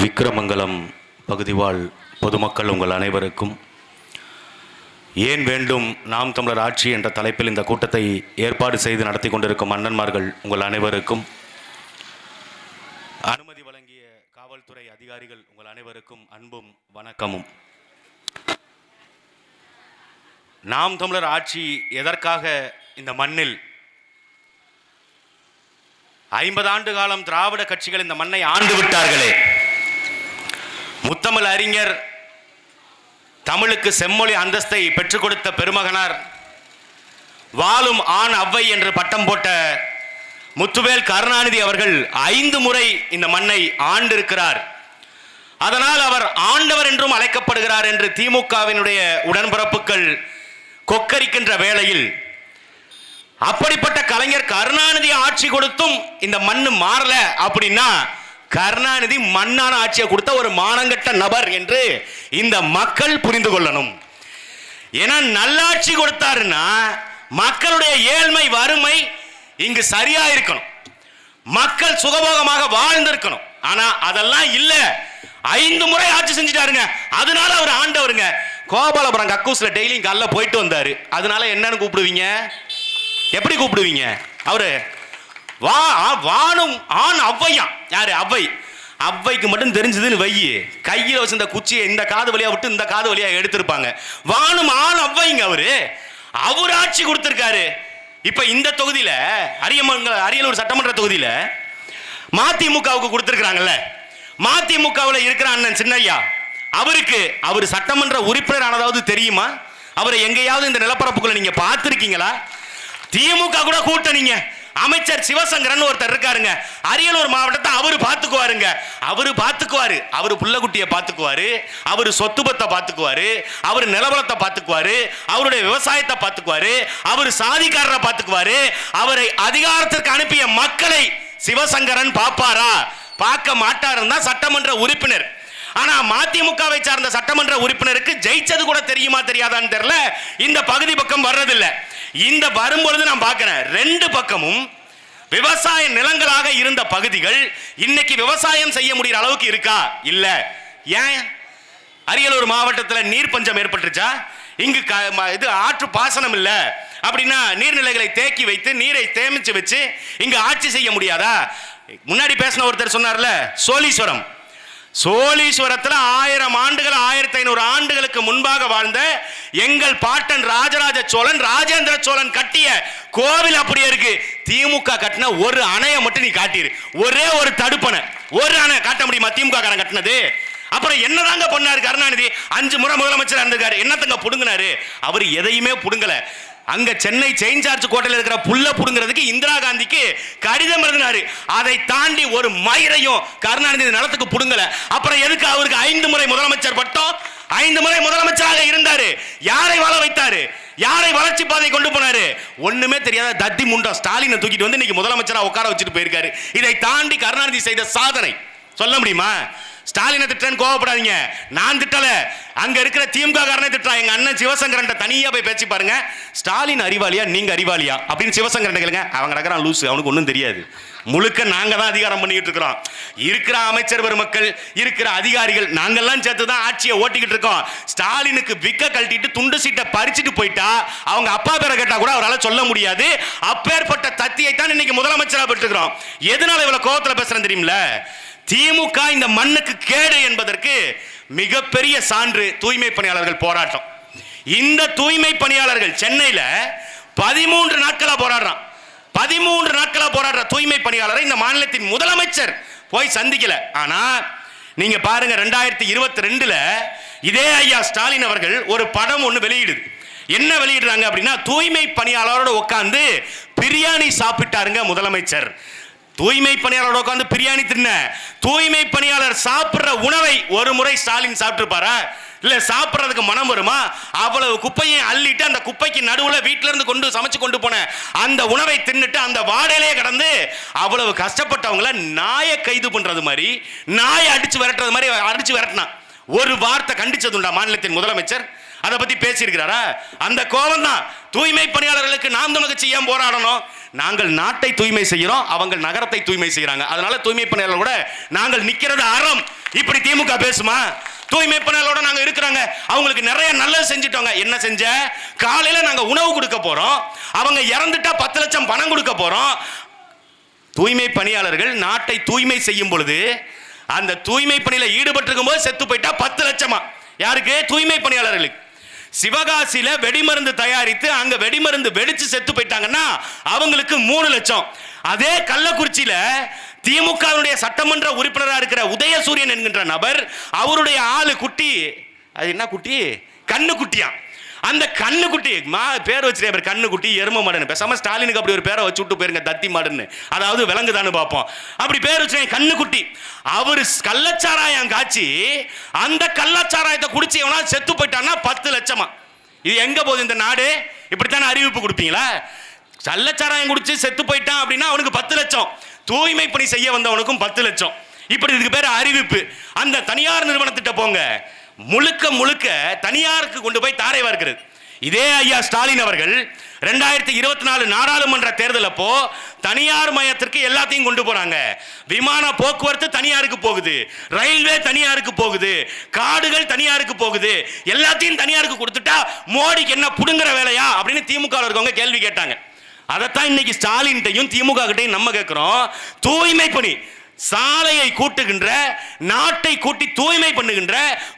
விக்கிரமங்கலம் பகுதிவாழ் பொதுமக்கள் உங்கள் அனைவருக்கும் ஏன் வேண்டும் நாம் தமிழர் ஆட்சி என்ற தலைப்பில் இந்த கூட்டத்தை ஏற்பாடு செய்து நடத்தி கொண்டிருக்கும் அண்ணன்மார்கள் உங்கள் அனைவருக்கும், அனுமதி வழங்கிய காவல்துறை அதிகாரிகள் உங்கள் அனைவருக்கும் அன்பும் வணக்கமும். நாம் தமிழர் ஆட்சி எதற்காக இந்த மண்ணில் 50 ஆண்டு காலம் திராவிட கட்சிகள் இந்த மண்ணை ஆண்டு விட்டார்களே, முத்தமிழ் அறிஞர் தமிழுக்கு செம்மொழி அந்தஸ்தை பெற்றுக் கொடுத்த பெருமகனார், வாழும் ஆண் அவ்வை என்று பட்டம் போட்ட முத்துவேல் கருணாநிதி அவர்கள் 5 முறை இந்த மண்ணை ஆண்டிருக்கிறார். அதனால் அவர் ஆண்டவர் என்றும் அழைக்கப்படுகிறார் என்று திமுகவினுடைய உடன்பிறப்புகள் கொக்கரிக்கின்ற வேளையில், அப்படிப்பட்ட கலைஞர் கருணாநிதி ஆட்சி கொடுத்தும் இந்த மண்ணு மாறல அப்படின்னா கருணாநிதி மண்ணான ஆட்சியை கொடுத்த ஒரு மானங்கட்ட நபர் என்று இந்த மக்கள் புரிந்து கொள்ளணும். ஏன்னா நல்லாட்சி கொடுத்தாருன்னா மக்களுடைய ஏழ்மை வறுமை இங்கு சரியா இருக்கணும், மக்கள் சுகபோகமாக வாழ்ந்திருக்கணும். ஆனா அதெல்லாம் இல்ல, 5 முறை ஆட்சி செஞ்சுட்டாருங்க, அதனால அவர் ஆண்டவருங்க. கோபாலபுரம் கக்கூஸ்ல டெய்லியும் காலைல போயிட்டு வந்தாரு, அதனால என்னன்னு கூப்பிடுவீங்க? எப்படி கூப்பிடுவீங்க? அவரு வானும் ஆண் அவ்வையா. யாரு அவ்வை? அவ்வைக்கு மட்டும் தெரிஞ்சதுன்னு வையி, கையில் வச்சிருந்த குச்சியை இந்த காது வழியா விட்டு இந்த காது வழியா எடுத்திருப்பாங்க. வானும் ஆண் அவ்வைங்க அவர் ஆட்சி கொடுத்திருக்காரு. இப்ப இந்த தொகுதியில அரியலூர் சட்டமன்ற தொகுதியில மதிமுகவுக்கு கொடுத்திருக்கிறாங்கல்ல, மதிமுகவில் இருக்கிற அண்ணன் சின்னையா, அவர் சட்டமன்ற உறுப்பினர் ஆனதாவது தெரியுமா? அவரை எங்கேயாவது இந்த நிலப்பரப்புக்குள்ள நீங்க பார்த்திருக்கீங்களா? திமுக கூட கூட்டணிங்க. அமைச்சர் சிவசங்கரன் ஒருத்தர் இருக்காருங்க, அரியலூர் மாவட்டத்தை அவரு பாத்துக்குவாருங்க. அவரு புள்ளக்குட்டியை பாத்துக்குவாரு, அவரு சொத்து பத்தை பாத்துக்குவாரு, அவரு நிலவரத்தை பாத்துக்குவாரு, அவருடைய விவசாயத்தை பாத்துக்குவாரு, அவரு சாதிக்காரரை பாத்துக்குவாரு. அவரை அதிகாரத்திற்கு அனுப்பிய மக்களை சிவசங்கரன் பாப்பாரா? பார்க்க மாட்டாருன்னு தான் சட்டமன்ற உறுப்பினர். ஆனா மதிமுகவை சார்ந்த சட்டமன்ற உறுப்பினருக்கு ஜெயிச்சது கூட தெரியுமா தெரியாதான்னு தெரியல, இந்த பகுதி பக்கம் வர்றதில்லை. இந்த வரும்பொழுது நான் பார்க்கிறேன், 2 பக்கமும் விவசாய நிலங்களாக இருந்த பகுதிகள் இன்னைக்கு விவசாயம் செய்ய முடியற அளவுக்கு இருக்கா? இல்ல. ஏன்? அரியலூர் மாவட்டத்தில் நீர் பஞ்சம் ஏற்பட்டுச்சா? இங்கு இது ஆற்று பாசனம் இல்ல அப்படின்னா நீர்நிலைகளை தேக்கி வைத்து நீரை சேமிச்சு வச்சு இங்க ஆட்சி செய்ய முடியாதா? முன்னாடி பேசின ஒருத்தர் சொன்னார்ல, சோழீஸ்வரத்தில் 1000 ஆண்டுகள் 1500 ஆண்டுகளுக்கு முன்பாக வாழ்ந்த எங்கள் பாட்டன் ராஜராஜ சோழன் ராஜேந்திர சோழன் கட்டிய கோவில் அப்படியே இருக்கு. திமுக கட்டின ஒரு அணையை மட்டும் நீ காட்டிரு, ஒரே ஒரு தடுப்பணை, ஒரு அணை காட்ட முடியுமா திமுக காரன் கட்டினது? அப்புறம் என்னதாங்க பண்ணாரு கருணாநிதி? 5 முறை முதலமைச்சர் இருந்திருக்காரு, என்னத்தங்க புடுங்கினாரு? அவர் எதையுமே புடுங்கல. அங்க சென்னை செயின்ட் ஜார்ஜ் கோட்டையில் இருக்கிற புல்ல புடுங்கிறதுக்கு இந்திரா காந்திக்கு கடிதம் எழுதினாரு. அதை தாண்டி ஒரு மயிரையும் கருணாநிதி நிலத்துக்கு புடுங்கல. அப்புறம் எதுக்கு அவருக்கு 5 முறை முதலமைச்சர் பட்டம்? 5 முறை முதலமைச்சராக இருந்தாரு. யாரை வாழ வைத்தாரு? யாரை வளர்ச்சி பாதை கொண்டு போனாரு? ஒண்ணுமே தெரியாத தத்தி முண்டம் ஸ்டாலினை தூக்கிட்டு வந்து இன்னைக்கு முதலமைச்சரா உட்கார வச்சுட்டு போயிருக்காரு. இதை தாண்டி கருணாநிதி செய்த சாதனை சொல்ல முடியுமா? ஸ்டாலினை திட்டன்னு கோவப்படாதீங்க, நான் திட்டல, அங்க இருக்கிற திமுக காரனை திட்டா. எங்க அண்ணன் சிவசங்கரன் தனியா போய் பேசி பாருங்க, ஸ்டாலின் அறிவாளியா நீங்க அறிவாளியா அப்படின்னு சிவசங்கரன் கேளுங்க. அவங்க நடக்கிறான் லூசு, அவனுக்கு ஒன்றும் தெரியாது. முழுக்க நாங்க தான் அதிகாரம் பண்ணிட்டு இருக்கிறோம். இருக்கிற அமைச்சர் பெருமக்கள், இருக்கிற அதிகாரிகள் நாங்கெல்லாம் சேர்த்து தான் ஆட்சியை ஓட்டிக்கிட்டு இருக்கோம். ஸ்டாலினுக்கு விக்க கழட்டிட்டு துண்டு சீட்டை பறிச்சுட்டு போயிட்டா அவங்க அப்பா பேரை கேட்டா கூட அவரால் சொல்ல முடியாது. அப்பேற்பட்ட தத்தியை தான் இன்னைக்கு முதலமைச்சராக பெற்றுக்கிறோம். எதனால இவ்வளவு கோவத்தில் பேசுறேன் தெரியுமில்ல? திமுக இந்த மண்ணுக்கு கேடு என்பதற்கு மிகப்பெரிய சான்று தூய்மை பணியாளர்கள் போராட்டம். இந்த தூய்மை பணியாளர்கள் சென்னையில 13 நாட்களா போராடுறான். 13 நாட்களா போராடுற தூய்மை பணியாளரை இந்த மாநிலத்தின் முதலமைச்சர் போய் சந்திக்கல. ஆனா நீங்க பாருங்க, 2022ல இதே ஐயா ஸ்டாலின் அவர்கள் ஒரு படம் ஒன்று வெளியிடுது. என்ன வெளியிடுறாங்க அப்படின்னா, தூய்மை பணியாளரோட உட்கார்ந்து பிரியாணி சாப்பிட்டாருங்க முதலமைச்சர். தூய்மை பணியாளரோட உட்கார்ந்து பிரியாணி தின்ன தூய்மை பணியாளர் சாப்பிடுற உணவை ஒரு முறை ஸ்டாலின் சாப்பிட்டுருப்பாரா? இல்ல சாப்பிடுறதுக்கு மனம் வருமா? அவ்வளவு குப்பையை அள்ளிட்டு அந்த குப்பைக்கு நடுவில் வீட்டில இருந்து சமைச்சு கொண்டு போன அந்த உணவை தின்னுட்டு அந்த வாடையிலே கடந்து அவ்வளவு கஷ்டப்பட்டவங்கள நாயை கைது பண்றது மாதிரி, நாயை அடிச்சு விரட்டுறது மாதிரி அடிச்சு விரட்டினா ஒரு வார்த்தை கண்டிச்சதுண்டா மாநிலத்தின் முதலமைச்சர்? அதை பத்தி பேசியிருக்கிறாரா? அந்த கோபம் தான் தூய்மை பணியாளர்களுக்கு நாம் தமிழ் கட்சி ஏன் போராடணும்? நாங்கள் நாட்டை தூய்மை செய்கிறோம், அவங்க நகரத்தை தூய்மை செய்யறாங்க. அதனால தூய்மை பணியாளர் கூட நாங்கள் நிக்கிறது அறம். இப்படி திமுக பேசுமா? தூய்மை பணியாளரோட நாங்க இருக்கிறாங்க, அவங்களுக்கு நிறைய நல்லது செஞ்சிட்டோங்க. என்ன செஞ்ச? காலையில நாங்க உணவு கொடுக்க போறோம், அவங்க இறந்துட்டா 10 லட்சம் பணம் கொடுக்க போறோம். தூய்மை பணியாளர்கள் நாட்டை தூய்மை செய்யும் பொழுது அந்த தூய்மை பணியில ஈடுபட்டிருக்கும் போது செத்து போயிட்டா 10 லட்சமா? யாருக்கு? தூய்மை பணியாளர்களுக்கு. சிவகாசியில வெடிமருந்து தயாரித்து அங்க வெடிமருந்து வெடிச்சு செத்து போயிட்டாங்கன்னா அவங்களுக்கு 3 லட்சம். அதே கள்ளக்குறிச்சியில திமுகவுடைய சட்டமன்ற உறுப்பினராக இருக்கிற உதயசூரியன் என்கின்ற நபர், அவருடைய ஆளு குட்டி, அது என்ன குட்டி? கண்ணு குட்டியா. அந்த கண்ணு குட்டி பேர் வச்சிருக்க கண்ணு குட்டி எரும மாடுன்னு. பேசாம ஸ்டாலினுக்கு அப்படி ஒரு பேரை வச்சு விட்டு போயிருங்க, தத்தி மாடுன்னு. அதாவது விலங்குதான்னு பார்ப்போம். அப்படி பேர் வச்சிருக்க கண்ணு குட்டி. அவரு கள்ளச்சாராயம் காய்ச்சி அந்த கள்ளச்சாராயத்தை குடிச்சு எவனா செத்து போயிட்டான்னா 10 லட்சமா? இது எங்க போகுது இந்த நாடு? இப்படித்தானே அறிவிப்பு கொடுப்பீங்களா? கள்ளச்சாராயம் குடிச்சு செத்து போயிட்டான் அப்படின்னா அவனுக்கு 10 லட்சம், தூய்மை பணி செய்ய வந்தவனுக்கும் 10 லட்சம். இப்படி இதுக்கு பேர் அறிவிப்பு. அந்த தனியார் நிறுவனத்திட்ட போங்க, முழுக்க முழுக்க தனியாருக்கு கொண்டு போய் தாரை வார்க்கிறது. இதே ஐயா ஸ்டாலின் அவர்கள் 2024 நாடாளுமன்ற தேர்தல் அப்போ தனியார் மயத்திற்கு எல்லாத்தையும் கொண்டு போறாங்க. விமான போக்குவரத்து தனியாருக்கு போகுது, ரயில்வே தனியாருக்கு போகுது, காடுகள் தனியாருக்கு போகுது, எல்லாத்தையும் தனியாருக்கு கொடுத்துட்டா மோடிக்கு என்ன புடுங்குற வேலையா அப்படின்னு திமுக இருக்கவங்க கேள்வி கேட்டாங்க. அதைத்தான் இன்னைக்கு ஸ்டாலின்ட்டையும் திமுக கிட்டையும் நம்ம கேட்கிறோம். தூய்மை பணி, சாலையை கூட்டுகின்ற, நாட்டை கூட்டி தூய்மை பண்ணுகின்ற,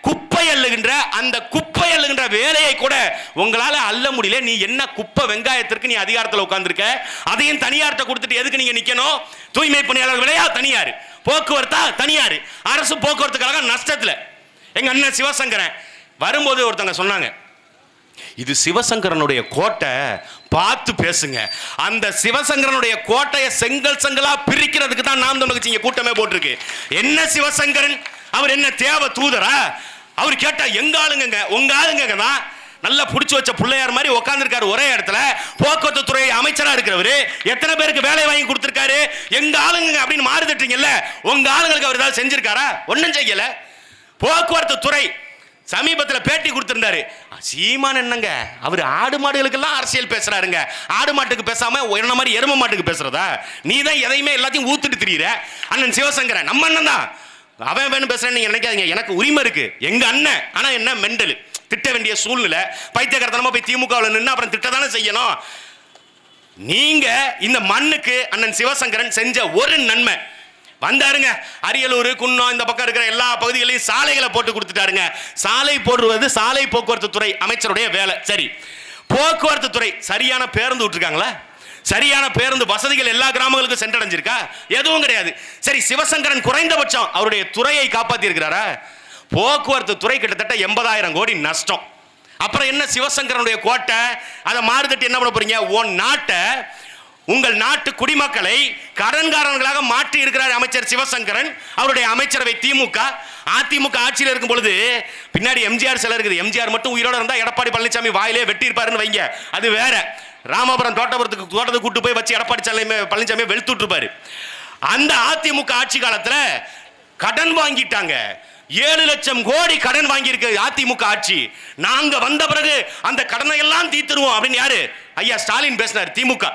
குப்பை அள்ளுகின்ற, அந்த குப்பை அள்ளுகின்ற வேலையை கூட உங்களால அள்ள முடியல. நீ என்ன குப்பை வெங்காயத்திற்கு நீ அதிகாரத்தில் உட்கார்ந்துருக்க? அதையும் தனியார்ட்ட கொடுத்துட்டு எதுக்கு நீங்க நிக்கணும்? தூய்மை பணியாளர் விலையா தனியார், போக்குவரத்தா தனியார், அரசு போக்குவரத்து கழகம் நஷ்டத்துல. எங்க அண்ணன் சிவசங்கரன் வரும்போது ஒருத்தங்க சொன்னாங்க, இது சிவசங்கரனுடைய கோட்டை, பார்த்து பேசுங்க. அந்த சிவசங்கரனுடைய கோட்டையை செங்கல் செங்கலா பிரிக்கிறதுக்கு தான் நாம் தமிழர் கட்சி கூட்டமே போட்டிருக்கு. என்ன சிவசங்கரன் அவர் என்ன தேவ தூதரா? அவர் கேட்டா எங்க ஆளுங்க, உங்க ஆளுங்க தான் நல்லா புடிச்சு வச்ச பிள்ளையார் மாதிரி உட்கார்ந்துருக்காரு ஒரே இடத்துல. போக்குவரத்து துறை அமைச்சரா இருக்கிறவரு எத்தனை பேருக்கு வேலை வாங்கி கொடுத்திருக்காரு? எங்க ஆளுங்க அப்படின்னு மாறுதட்டீங்கல்ல, உங்க ஆளுங்களுக்கு அவர் ஏதாவது செஞ்சிருக்காரா? ஒன்னும் செய்யல. போக்குவரத்து துறை சமீபத்தில் பேட்டி கொடுத்திருந்தாரு. சீமான் என்னங்க அவர் ஆடு மாடுகளுக்கெல்லாம் அரசியல் பேசுறாருங்க, ஆடு மாட்டுக்கு பேசாம என்ன மாதிரி எரும மாட்டுக்கு பேசுறதா? நீ தான் எதையுமே எல்லாத்தையும் ஊத்துட்டு திரியுற. அண்ணன் சிவசங்கரன் நம்ம அண்ணன் தான், அவன் வேணும் பேசுறேன்னு நீங்க நினைக்காதீங்க. எனக்கு உரிமை இருக்கு, எங்க அண்ணன். ஆனா என்ன மெண்டல், திட்ட வேண்டிய சூழ்நிலை. பைத்தியக்காரத்தனமா போய் திமுகவில் நின்று அப்புறம் திட்டத்தானே செய்யணும். நீங்க இந்த மண்ணுக்கு அண்ணன் சிவசங்கரன் செஞ்ச ஒரு நன்மை வந்தாருங்க. அரியலூர், குன்னம், இந்த பக்கம் இருக்கிற எல்லா பகுதிகளையும் சாலைகளை போட்டு கொடுத்துட்டாருங்க. சாலை போடுவது சாலை போக்குவரத்து துறை அமைச்சருடைய வேலை. சரி, போக்குவரத்து துறை சரியான பேருந்து விட்டுருக்காங்களா? சரியான பேருந்து வசதிகள் எல்லா கிராமங்களுக்கும் சென்றடைஞ்சிருக்கா? எதுவும் கிடையாது. சரி, சிவசங்கரன் குறைந்தபட்சம் அவருடைய துறையை காப்பாத்தி இருக்கிறாரா? போக்குவரத்து துறை கிட்டத்தட்ட 80,000 கோடி நஷ்டம். அப்புறம் என்ன சிவசங்கரனுடைய கோட்டை? அதை மாறுதட்டி என்ன பண்ண போறீங்க? உன் நாட்டை, உங்கள் நாட்டு குடிமக்களை கடன்காரர்களாக மாற்றி இருக்கிறார் அமைச்சர் சிவசங்கரன். அவருடைய அமைச்சரவை திமுக, அதிமுக ஆட்சியில் இருக்கும் பொழுது பின்னாடி எம்ஜிஆர் சில இருக்குது. எம்ஜிஆர் மட்டும் உயிரோட இருந்தா எடப்பாடி பழனிசாமி வாயிலே வெட்டி இருப்பாருன்னு வைங்க, அது வேற. ராமபுரம் தோட்டத்தை கூட்டு போய் வச்சு எடப்பாடி பழனிசாமி வெளுத்துட்டு இருப்பாரு. அந்த அதிமுக ஆட்சி காலத்துல கடன் வாங்கிட்டாங்க. 7 லட்சம் கோடி கடன் வாங்கி இருக்கு அதிமுக ஆட்சி. நாங்க வந்த பிறகு அந்த கடனை எல்லாம் தீர்த்துருவோம் அப்படின்னு யாரு? ஐயா ஸ்டாலின் பேசினார். திமுக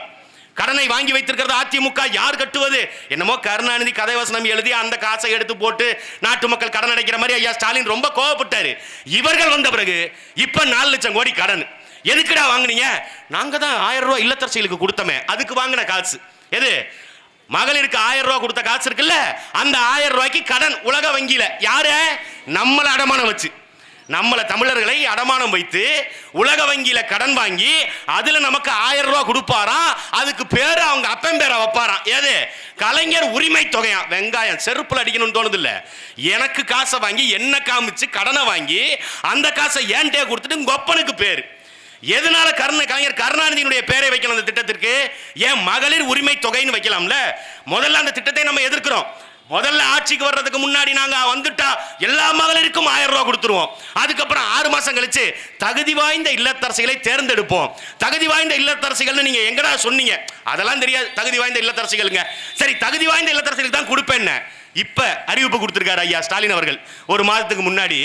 கடனை வாங்கி வைத்திருக்கிறது அதிமுக யார் கட்டுவது? என்னமோ கருணாநிதி கதை வசனம் எழுதி அந்த காசை எடுத்து போட்டு நாட்டு மக்கள் கடன் அடைக்கிற மாதிரி ஐயா ஸ்டாலின் ரொம்ப கோவப்பட்டாரு. இவர்கள் வந்த பிறகு இப்ப 4 லட்சம் கோடி கடன். எதுக்குடா வாங்குனீங்க? நாங்க தான் 1000 ரூபாய் இல்லத்தரசிகளுக்கு கொடுத்தோமே, அதுக்கு வாங்கின காசு. எது? மகளிருக்கு 1000 ரூபாய் கொடுத்த காசு இருக்குல்ல, அந்த 1000 ரூபாய்க்கு கடன் உலக வங்கியில. யாரு? நம்மள அடமானம் வச்சு, நம்மள தமிழர்களை அடமானம் வைத்து உலக வங்கியில கடன் வாங்கி அதுல நமக்கு 1000 ரூபாய் கொடுப்பாராம். அதுக்கு பேரு அவங்க அப்பன் பேரை வைப்பாராம். ஏது? கலைஞர் உரிமை தொகையா. வெங்காயம் செருப்புல அடிக்கணும்னு தோணுது இல்ல, எனக்கு காசை வாங்கி என்ன காமிச்சு கடனை வாங்கி அந்த காசை ஏன்டே கொடுத்துட்டு கொப்பனுக்கு பேரு. எதனால கலைஞர் கருணாநிதியினுடைய பேரை வைக்கலாம் அந்த திட்டத்திற்கு? ஏன் மகளிர் உரிமை தொகைன்னு வைக்கலாம்ல? முதல்ல அந்த திட்டத்தை நம்ம எதிர்க்கிறோம். முதல்ல ஆட்சிக்கு வர்றதுக்கு முன்னாடி நாங்க வந்துட்டா எல்லா மகளிருக்கும் 1000 ரூபாய் கொடுத்துருவோம். அதுக்கப்புறம் 6 மாசம் கழிச்சு தகுதி வாய்ந்த இல்லத்தரசிகளை தேர்ந்தெடுப்போம். தகுதி வாய்ந்த இல்லத்தரசிகள் நீங்க எங்கடா சொன்னீங்க? அதெல்லாம் தெரியாது. தகுதி வாய்ந்த இல்லத்தரசிகளுங்க. சரி, தகுதி வாய்ந்த இல்லத்தரசிகளுக்கு தான் கொடுப்பேன். இப்ப அறிவிப்பு கொடுத்திருக்காரு ஐயா ஸ்டாலின் அவர்கள். ஒரு மாதத்துக்கு முன்னாடி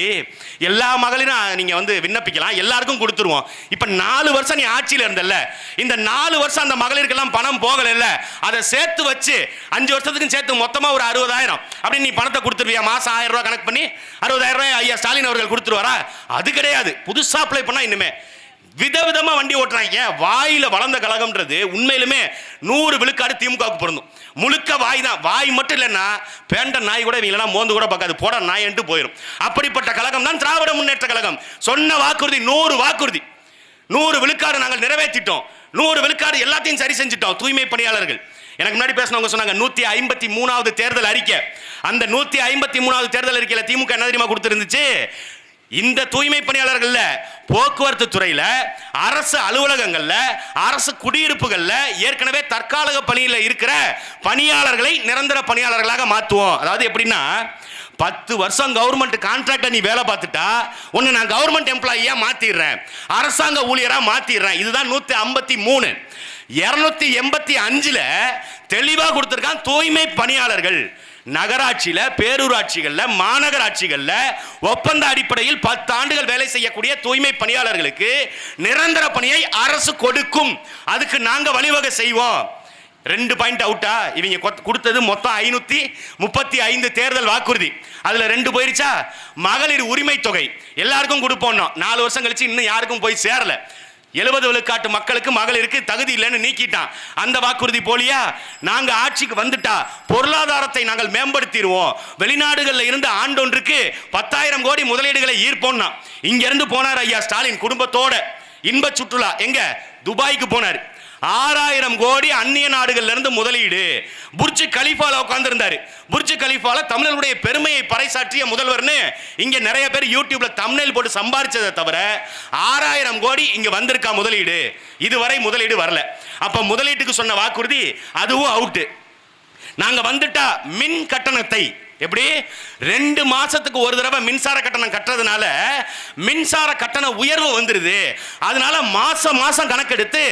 எல்லா மகளிரும் நீங்க விண்ணப்பிக்கலாம், எல்லாருக்கும் கொடுத்துருவோம். இப்ப 4 வருஷம் நீ ஆட்சியில இருந்தல்ல, இந்த 4 வருஷம் அந்த மகளிருக்கெல்லாம் பணம் போகல, அதை சேர்த்து வச்சு 5 வருஷத்துக்கும் சேர்த்து மொத்தமா ஒரு 60,000 அப்படி நீ பணத்தை கொடுத்துருவியா? மாசம் 1000 ரூபாய் கணக்கு பண்ணி 60,000 ரூபாய் ஐயா ஸ்டாலின் அவர்கள் கொடுத்துருவாரா? அது கிடையாது. புதுசா அப்ளை பண்ணா இனிமே விதவிதமா வண்டி ஓட்டுறாங்க. வாயில வளர்ந்த கழகம்ன்றது உண்மையிலுமே 100 விழுக்காடு திமுகவுக்கு பொருந்தும். முழுக்க வாய் தான். வாய் மட்டும் இல்லைன்னா பேண்ட நாய் கூட இவங்களா மோந்து கூட பார்க்காது, போட நாயன்ட்டு போயிடும். அப்படிப்பட்ட கழகம் தான் திராவிட முன்னேற்ற கழகம். சொன்ன வாக்குறுதி 100 வாக்குறுதி, 100 விழுக்காடு நாங்கள் நிறைவேற்றிட்டோம். 100 விழுக்காடு எல்லாத்தையும் சரி செஞ்சுட்டோம். தூய்மை பணியாளர்கள் எனக்கு முன்னாடி பேசினவங்க சொன்னாங்க 153வது தேர்தல் அறிக்கை. அந்த 153வது தேர்தல் அறிக்கையில திமுக என்ன தெரியுமா கொடுத்திருந்துச்சு? இந்த தூய்மை பணியாளர்கள்ல போக்குவரத்து துறையில, அரசு அலுவலகங்கள்ல, அரசு குடியிருப்புகள்ல ஏற்கனவே தற்காலிக பணியில இருக்கிற பணியாளர்களை நிரந்தர பணியாளர்களாக மாற்றுவோம். அதாவது எப்படின்னா 10 வருஷம் கவர்மெண்ட் கான்ட்ராக்டை நீ வேலை பார்த்துட்டா உன்னை நான் கவர்மெண்ட் எம்ப்ளாயியா மாத்திடுறேன், அரசாங்க ஊழியரா மாத்திடுறேன். இதுதான் 153. 285ல தெளிவா கொடுத்திருக்கான். தூய்மை பணியாளர்கள் நகராட்சியில, பேரூராட்சிகள்ல, மாநகராட்சிகள்ல ஒப்பந்த அடிப்படையில் 10 ஆண்டுகள் வேலை செய்யக்கூடிய தூய்மை பணியாளர்களுக்கு நிரந்தர பணியை அரசு கொடுக்கும். அதுக்கு நாங்க வழிவகை செய்வோம். 2 பாயிண்ட் அவுட்டா? இவங்க கொடுத்தது மொத்தம் 535 தேர்தல் வாக்குறுதி. அதுல 2 போயிருச்சா? மகளிர் உரிமை தொகை எல்லாருக்கும் கொடுப்போம். 4 வருஷம் கழிச்சு இன்னும் யாருக்கும் போய் சேரல. 70 விழுக்காட்டு மக்களுக்கு மகளிருக்கு தகுதி இல்லைன்னு நீக்கிட்டான். அந்த வாக்குறுதி போலியா? நாங்க ஆட்சிக்கு வந்துட்டா பொருளாதாரத்தை நாங்கள் மேம்படுத்திடுவோம். வெளிநாடுகளில் இருந்து ஆண்டொன்றுக்கு 10,000 கோடி முதலீடுகளை ஈர்ப்போம்னா இங்க இருந்து போனார் ஐயா ஸ்டாலின் குடும்பத்தோட. இன்ப சுற்றுலா எங்க? துபாய்க்கு போனார். 6,000 கோடி அந்நிய நாடுகள்ல இருந்து முதலீடு. புர்ஜ் கலீஃபால உட்கார்ந்து இருந்தாரு. புர்ஜ் கலீஃபால தமிழர்களுடைய பெருமையை பறைசாற்றிய முதல்வர்னு இங்க நிறைய பேர் யூடியூப்ல தம்ப்நெயில் போட்டு சம்பாதிச்சதை தவிர 6,000 கோடி இங்க வந்திருக்கா முதலீடு. இதுவரை முதலீடு வரல. அப்ப முதலீட்டுக்கு சொன்ன வாக்குறுதி அதுவும் அவுட். நாங்க வந்துட்டா மின் கட்டணத்தை எப்படி 2 மாசத்துக்கு ஒரு தடவை மின்சார கட்டணம் கட்டுறதுனால மின்சார கட்டண உயர்வு வந்துருது. அதனால மாசம் மாசம் கணக்கெடுத்து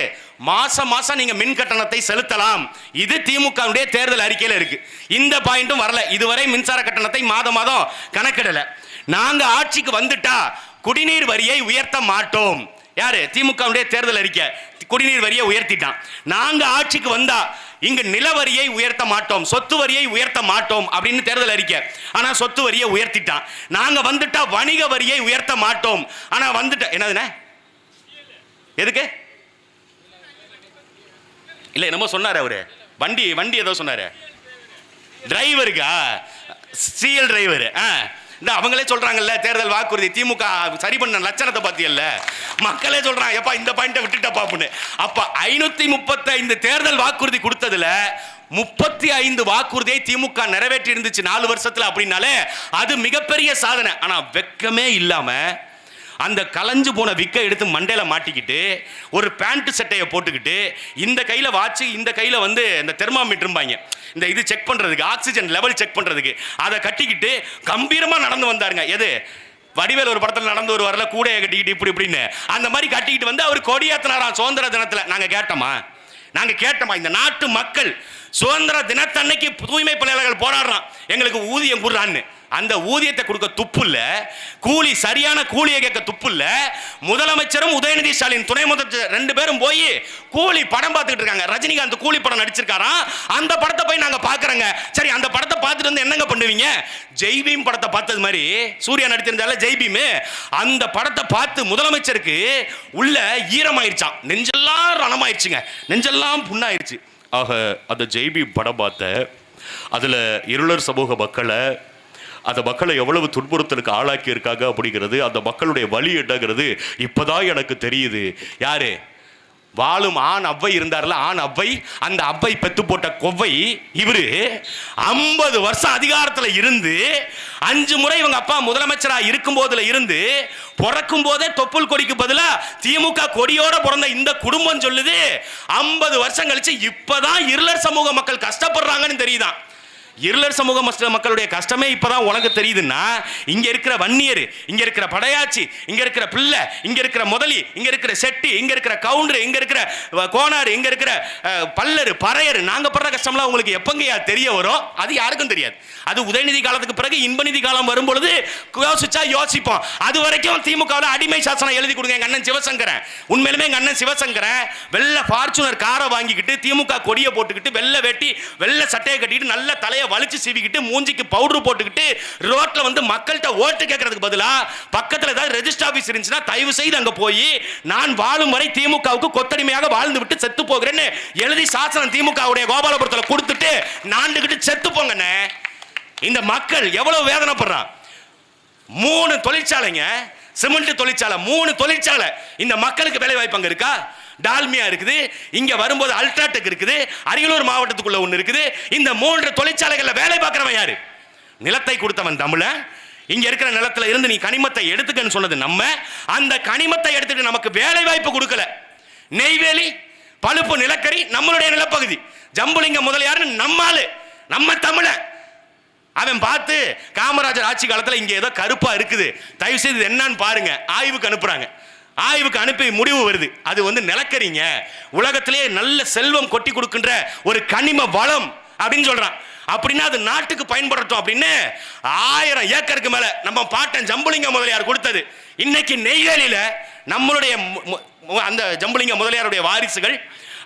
மாசம் மாசம் நீங்க மின் கட்டணத்தை செலுத்தலாம். இது திமுகவுடைய தேர்தல் அறிக்கையில இருக்கு. இந்த பாயிண்டும் வரல. இதுவரை மின்சார கட்டணத்தை மாதம் மாதம் கணக்கெடல. நாங்க ஆட்சிக்கு வந்துட்டா குடிநீர் வரியை உயர்த்த மாட்டோம். யாரு? திமுகவுடைய தேர்தல் அறிக்கை. குடிநீர் வரியை உயர்த்திட்டான். நாங்க ஆட்சிக்கு வந்தா இங்க நில வரியை உயர்த்த மாட்டோம், சொத்து வரியை உயர்த்த மாட்டோம் அப்படின்னு தேர்தல் அறிக்கை. ஆனா சொத்து வரியை உயர்த்திட்டான். நாங்க வந்துட்டா வணிக வரியை உயர்த்த மாட்டோம். ஆனா வந்துட்டா என்னதுண்ணே? எதுக்கு? இல்ல என்னமோ சொன்னாரு அவரு. வண்டி ஏதோ சொன்னாரு. டிரைவருக்கா? CL driver. அவங்களே சொல்றாங்கல்ல தேர்தல் வாக்குறுதி திமுக சரி பண்ண லட்சணத்தை பத்தியல்ல. மக்களே சொல்றாங்க எப்பா இந்த பாயிண்ட விட்டுட்டா பாப்புன்னு. அப்ப 535 தேர்தல் வாக்குறுதி கொடுத்ததுல 35 வாக்குறுதியை திமுக நிறைவேற்றி இருந்துச்சு 4 வருஷத்துல. அப்படின்னாலே அது மிகப்பெரிய சாதனை. ஆனா வெக்கமே இல்லாம அந்த கலஞ்சு போன விக்க எடுத்து மண்டையில மாட்டிக்கிட்டு ஒரு பேண்ட் சட்டையை போட்டுக்கிட்டு இந்த கையில வாட்ச், இந்த கையில இந்த தெர்மாமீட்டர்பாங்க, இந்த இது செக் பண்றதுக்கு, ஆக்சிஜன் லெவல் செக் பண்றதுக்கு, அதை கட்டிக்கிட்டு கம்பீரமா நடந்து வந்தாருங்க. எது? வடிவேல் ஒரு படத்துல நடந்து வருவார்ல, கூடையை கட்டிக்கிட்டு இப்படி இப்படின்னு அந்த மாதிரி கட்டிக்கிட்டு அவர் கொடியாத்தினாராம் சுதந்திர தினத்துல. நாங்க கேட்டோமா இந்த நாட்டு மக்கள் சுதந்திர தினத்தன்னைக்கு தூய்மை பணியாளர்கள் போராடுறான் எங்களுக்கு ஊதியம் கொடுறான்னு. அந்த ஊதியத்தை கொடுக்க துப்பு இல்ல, கூலி சரியான கூலியை கேட்க துப்பு இல்ல. முதலமைச்சரும் உதயநிதி ஸ்டாலின் துணை முதலமைச்சர் 2 பேரும் போய் கூலி படம் பார்த்துக்கிட்டு இருக்காங்க. ரஜினிகாந்த் கூலி படம் நடிச்சிருக்காராம். அந்த படத்தை போய் நாங்க பாக்குறோங்க. சரி, அந்த படத்தை பார்த்துட்டு வந்து என்னங்க பண்ணுவீங்க? ஜெய்பீம் படத்தை பார்த்தது மாதிரி சூர்யா நடிச்சிருந்தால ஜெய்பீம், அந்த படத்தை பார்த்து முதலமைச்சருக்கு உள்ள ஈரமாயிருச்சான், நெஞ்செல்லாம் ரணமாயிருச்சுங்க, நெஞ்செல்லாம் புண்ணாயிருச்சு. ஆக அந்த ஜெய்பீம் படம் பார்த்த அதுல இருளர் சமூக அந்த மக்களை எவ்வளவு துன்புறுத்தலுக்கு ஆளாக்கி இருக்காங்க அப்படிங்கிறது, அந்த மக்களுடைய வலி என்னங்கிறது இப்பதான் எனக்கு தெரியுது. யாரு? வாழும் ஆண் அவ்வை இருந்தார்ல, ஆண் அவ்வை, அந்த அவ்வை பெத்து போட்ட கொவ்வை இவரு 50 வருஷம் அதிகாரத்துல இருந்து 5 முறை இவங்க அப்பா முதலமைச்சரா இருக்கும் போதுல இருந்து பிறக்கும் போதே தொப்புள் கொடிக்கு பதிலா திமுக கொடியோட பிறந்த இந்த குடும்பம் சொல்லுது 50 வருஷம் கழிச்சு இப்பதான் இருளர் சமூக மக்கள் கஷ்டப்படுறாங்கன்னு தெரியுதான். இருளர் சமூக மக்களுடைய கஷ்டமே இப்பதான் உனக்கு தெரியுதுன்னா, இங்க இருக்கிற வன்னியர், இங்க இருக்கிற படையாச்சி, இங்க இருக்கிற பிள்ளை, இங்க இருக்கிற முதலி, இங்க இருக்கிற செட்டி, இங்க இருக்கிற கவுண்டர், இங்க இருக்கிற கோனார், இங்க இருக்கிற பல்லரு பறையர், நாங்க படுற கஷ்டம்லாம் உங்களுக்கு எப்பங்கயா தெரிய வரும்? அது யாருக்கும் தெரியாது. அது உதயநிதி காலத்துக்கு பிறகு இன்பநிதி காலம் வரும் பொழுது யோசிச்சா யோசிப்போம். அது வரைக்கும் திமுகவில் அடிமை சாசனம் எழுதி கொடுங்க. எங்க அண்ணன் சிவசங்கரன், உண்மையிலுமே எங்க அண்ணன் சிவசங்கரன் வெள்ள ஃபார்ச்சுனர் காரை வாங்கிக்கிட்டு, திமுக கொடியை போட்டுக்கிட்டு, வெள்ள வேட்டி வெள்ள சட்டையை கட்டிட்டு, நல்ல தலையை வலிச்சு சீவிக்கிட்டு, மூஞ்சிக்கு பவுடர் போட்டுக்கிட்டு ரோட்ல வந்து மக்கள்கிட்ட ஓட்டு கேட்கறதுக்கு பதிலா பக்கத்துல ஏதாவது ரெஜிஸ்டர் ஆபீஸ் இருந்துச்சுன்னா தயவு செய்து அங்க போய் நான் வாழும் வரை திமுகவுக்கு கொத்தடிமையாக வாழ்ந்து விட்டு செத்து போகிறேன்னு எழுதி சாசனம் திமுகவுடைய கோபாலபுரத்தில் கொடுத்துட்டு நாண்டுகிட்டு செத்து போங்கண்ணே. இந்த மக்கள் எவ்வளவு வேதனைப்படுறான். 3 தொழிற்சாலைங்க, சிமெண்ட் தொழிற்சாலை, 3 தொழிற்சாலை. இந்த மக்களுக்கு வேலை வாய்ப்பு அங்க இருக்கா? டால்மியா இருக்குது, இங்க வரும்போது அல்ட்ராடெக் இருக்குது, அரியலூர் மாவட்டத்துக்குள்ள ஒன்று இருக்குது. இந்த 3 தொழிற்சாலைகளில் வேலை பார்க்கிறவன் யாரு? நிலத்தை கொடுத்தவன் தமிழ. இங்க இருக்கிற நிலத்துல இருந்து நீ கனிமத்தை எடுத்துக்கன்னு சொன்னது நம்ம. அந்த கனிமத்தை எடுத்துட்டு நமக்கு வேலை வாய்ப்பு கொடுக்கல. நெய்வேலி பழுப்பு நிலக்கரி நம்மளுடைய நிலப்பகுதி. ஜம்புலிங்க முதலியார் நம்மாளு, நம்ம தமிழ. அவன் பார்த்து காமராஜர் ஆட்சி காலத்தில் இங்க ஏதோ கருப்பா இருக்குது, தயவு செய்து என்னன்னு பாருங்க, ஆய்வுக்கு அனுப்புறாங்க. ஆய்வுக்கு அனுப்பி முடிவு வருது, அது வந்து நிலக்கரிங்க, உலகத்திலேயே நல்ல செல்வம் கொட்டி கொடுக்கின்ற ஒரு கனிம வளம் அப்படின்னு சொல்றான். அப்படின்னா அது நாட்டுக்கு பயன்படுத்தும் அப்படின்னு 1000 ஏக்கருக்கு மேல நம்ம பாட்டன் ஜம்புலிங்க முதலியார் கொடுத்தது. இன்னைக்கு நெய்வேலியில நம்மளுடைய அந்த ஜம்புலிங்க முதலியாருடைய வாரிசுகள்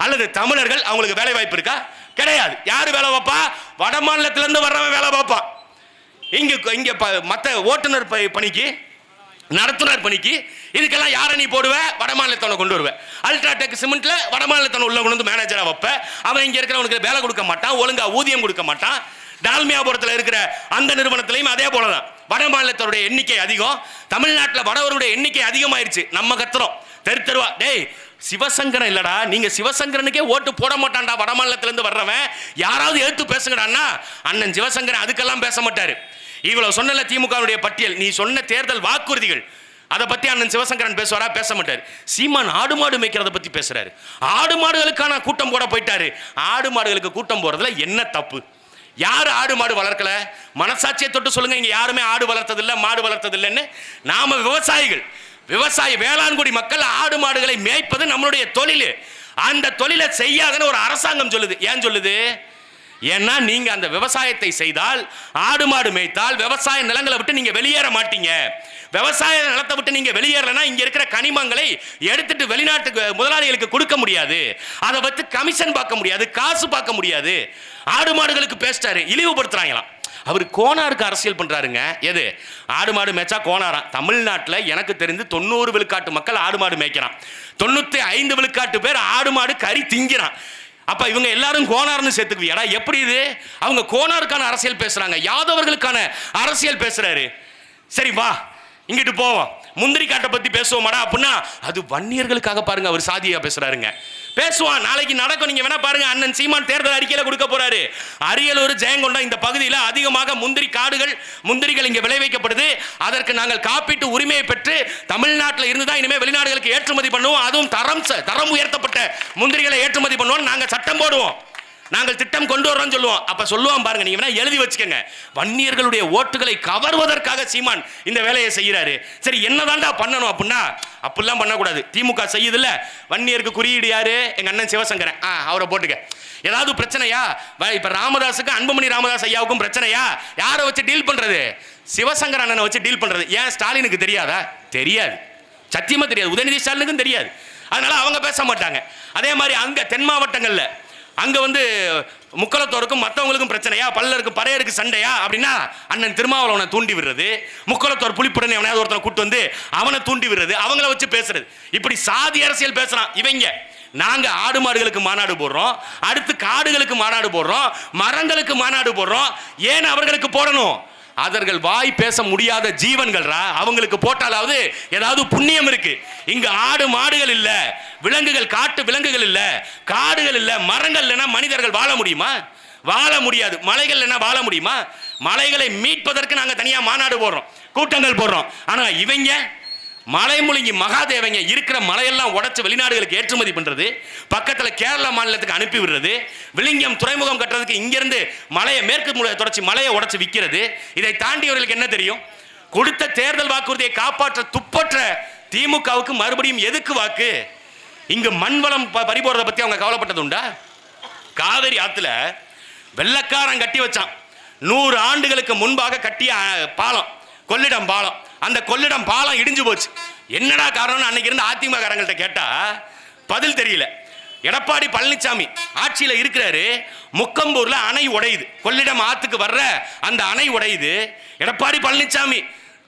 அல்லது தமிழர்கள், அவங்களுக்கு வேலை வாய்ப்பு இருக்கா? கிடையாது. யாரு வேலை பார்ப்பா? வட மாநிலத்திலிருந்து வர்றவன் வேலை பார்ப்பான். இங்க மற்ற ஓட்டுநர் பணிக்கு, நடத்துனர் பணிக்கு, இதுக்கெல்லாம் யாரை நீ போடுவ? வட மாநிலத்தவனை கொண்டு வருவ. அல்ட்ராடெக் சிமெண்ட்ல வட மாநிலத்தவனை உள்ள கொண்டு வந்து மேனேஜரா வைப்ப. அவன் இங்க இருக்கிறவனுக்கு வேலை கொடுக்க மாட்டான், ஒழுங்கா ஊதியம் கொடுக்க மாட்டான். டால்மியாபுரத்தில் இருக்கிற அந்த நிறுவனத்திலையும் அதே போலதான். வட மாநிலத்தோடைய எண்ணிக்கை அதிகம், தமிழ்நாட்டில் வடவருடைய எண்ணிக்கை அதிகமாயிருச்சு. நம்ம கத்துறோம் தெரு தெருவா, டேய் சிவசங்கரன் இல்லடா, நீங்க சிவசங்கரனுக்கே ஓட்டு போட மாட்டான்டா வட மாநிலத்துல இருந்து வர்றவன், யாராவது எடுத்து பேசுங்கடான்னா அண்ணன் சிவசங்கரன் அதுக்கெல்லாம் பேச மாட்டாரு. இவ்வளவு சொன்னல திமுகவுடைய பட்டியல், நீ சொன்ன தேர்தல் வாக்குறுதிகள், அதை பத்தி அண்ணன் சிவசங்கரன் பேசுவாரா? பேச மாட்டார். சீமான் ஆடு மாடு மேய்க்கிறத பத்தி பேசுறாரு. ஆடு மாடுகளுக்கான கூட்டம் போட போயிட்டாரு. ஆடு மாடுகளுக்கு கூட்டம் போறதுல என்ன தப்பு? யாரு ஆடு மாடு வளர்க்கல? மனசாட்சியை தொட்டு சொல்லுங்க, இங்க யாருமே ஆடு வளர்த்தது இல்ல, மாடு வளர்த்தது இல்லைன்னு. நாம விவசாயிகள், விவசாய வேளாண்குடி மக்கள் ஆடு மாடுகளை மேய்ப்பது நம்மளுடைய தொழில். அந்த தொழிலை செய்யாதுன்னு ஒரு அரசாங்கம் சொல்லுது. ஏன் சொல்லுது? ஏன்னா நீங்க அந்த விவசாயத்தை செய்தால், ஆடு மாடு மேய்த்தால் விவசாய நிலங்களை விட்டு நீங்க வெளியேற மாட்டீங்க. விவசாய நிலத்தை விட்டு நீங்க வெளியேறலன்னா இங்க இருக்கிற கனிமங்களை எடுத்துட்டு வெளிநாட்டுக்கு முதலாளிகளுக்கு கொடுக்க முடியாது, அதை வச்சு கமிஷன் பார்க்க முடியாது, காசு பார்க்க முடியாது. ஆடு மாடுகளுக்கு பேசிட்டாரு, இழிவுபடுத்துறாங்களாம். அவர் கோனாருக்கு அரசியல் பண்றாருங்க. எது? ஆடு மாடு மேய்ச்சா கோனாராம். தமிழ்நாட்டில் எனக்கு தெரிந்து 90 விழுக்காட்டு மக்கள் ஆடு மாடு மேய்க்கிறான், 95 விழுக்காட்டு பேர் ஆடு மாடு கறி திங்கிறான். அப்ப இவங்க எல்லாரும் கோனார்னு சேர்த்துக்குவியாடா? எப்படி இது? அவங்க கோனாருக்கான அரசியல் பேசுறாங்க, யாதவர்களுக்கான அரசியல் பேசுறாரு. சரி வா இங்கிட்டு போவோம், முந்திரி காட்டை பத்தி பேசுவோமாடா அப்படின்னா அது வன்னியர்களுக்காக பாருங்க அவர் சாதியா பேசுறாருங்க. பேசுவான், நாளைக்கு நடக்கும். நீங்க வேணா பாருங்க, அண்ணன் சீமான் தேர்தல் அறிக்கையில கொடுக்க போறாரு. அரியலூர், ஜெயங்கொண்டம் இந்த பகுதியில் அதிகமாக முந்திரி காடுகள், முந்திரிகள் இங்க விளைவிக்கப்படுது. அதற்கு நாங்கள் காப்பீட்டு உரிமையை பெற்று தமிழ்நாட்டில் இருந்து தான் இனிமேல் வெளிநாடுகளுக்கு ஏற்றுமதி பண்ணுவோம். அதுவும் தரம் உயர்த்தப்பட்ட முந்திரிகளை ஏற்றுமதி பண்ணுவோம். நாங்கள் சட்டம் போடுவோம், நாங்கள் திட்டம் கொண்டு வரோம் சொல்லுவோம். அப்ப சொல்லுவோம் பாருங்க, நீங்க வேணா எழுதி வச்சுக்கோங்க, வன்னியர்களுடைய ஓட்டுகளை கவர்வதற்காக சீமான் இந்த வேலையை செய்யறாரு. சரி என்னதான்டா பண்ணணும் அப்படின்னா, அப்படிலாம் பண்ணக்கூடாது. திமுக செய்யுது இல்ல, வன்னியருக்கு குறியீடு யாரு? எங்க அண்ணன் சிவசங்கரன், அவரை போட்டுக்க. ஏதாவது பிரச்சனையா? இப்ப ராமதாஸுக்கு, அன்புமணி ராமதாஸ் ஐயாவுக்கும் பிரச்சனையா? யாரை வச்சு டீல் பண்றது? சிவசங்கர் அண்ணனை வச்சு டீல் பண்றது. ஏன் ஸ்டாலினுக்கு தெரியாதா? தெரியாது, சத்தியமா தெரியாது. உதயநிதி ஸ்டாலினுக்கும் தெரியாது. அதனால அவங்க பேச மாட்டாங்க. அதே மாதிரி அங்க தென் மாவட்டங்கள்ல அங்க வந்து முக்களத்தோருக்கும் மற்றவங்களுக்கும் பிரச்சனையா, பல்லருக்கு பறையருக்கு சண்டையா அப்படின்னா அண்ணன் திருமாவளவனை தூண்டி விடுறது, முக்களத்தோர் புலிப்புடன் எவனையாவது ஒருத்தனை கூட்டு வந்து அவனை தூண்டி விடுறது, அவங்கள வச்சு பேசுறது. இப்படி சாதி அரசியல் பேசுறான் இவங்க. நாங்க ஆடு மாடுகளுக்கு மாநாடு போடுறோம், அடுத்து காடுகளுக்கு மாநாடு போடுறோம், மரங்களுக்கு மாநாடு போடுறோம். ஏன் அவர்களுக்கு போடணும்? அவர்கள் வாய் பேச முடியாத ஜீவன்கள்ரா, அவங்களுக்கு போட்டாலாவது ஏதாவது புண்ணியம் இருக்கு. இங்க ஆடு மாடுகள் இல்ல, விலங்குகள், காட்டு விலங்குகள் இல்ல, காடுகள் இல்ல, மரங்கள் இல்லைன்னா மனிதர்கள் வாழ முடியுமா? வாழ முடியாது. மலைகள் இல்லைன்னா வாழ முடியுமா? மலைகளை மீட்பதற்கு நாங்க தனியா மாநாடு போடுறோம், கூட்டங்கள் போடுறோம். ஆனா இவங்க மலைமுழுங்கி மகாதேவங்க இருக்கிற மலையெல்லாம் உடைச்சு வெளிநாடுகளுக்கு ஏற்றுமதி பண்றது, பக்கத்துல கேரளா மாநிலத்துக்கு அனுப்பி விடுறது, விழுங்கியம் துறைமுகம் கட்டுறதுக்கு இங்கிருந்து மலையை மேற்கு தொடர்ச்சி மலையை உடைச்சு விற்கிறது. இதை தாண்டி அவர்களுக்கு என்ன தெரியும்? கொடுத்த தேர்தல் வாக்குறுதியை காப்பாற்ற துப்பற்ற திமுகவுக்கு மறுபடியும் எதுக்கு வாக்கு? இங்கு மண்வளம் பறிபோறதை பத்தி அவங்க கவலைப்பட்டது உண்டா? காவிரி ஆத்துல வெள்ளக்காரன் கட்டி வச்சான் 100 ஆண்டுகளுக்கு முன்பாக கட்டிய பாலம், கொள்ளிடம் பாலம். அந்த கொள்ளிடம் பாலம் இடிஞ்சு போச்சு. என்னடா காரணம்? அன்னைக்கு இருந்த அதிமுக காரங்கள்ட்ட கேட்டா பதில் தெரியல. எடப்பாடி பழனிசாமி ஆட்சியில இருக்கிறாரு, முக்கம்பூர்ல அணை உடையுது, கொள்ளிடம் ஆத்துக்கு வர்ற அந்த அணை உடையுது. எடப்பாடி பழனிசாமி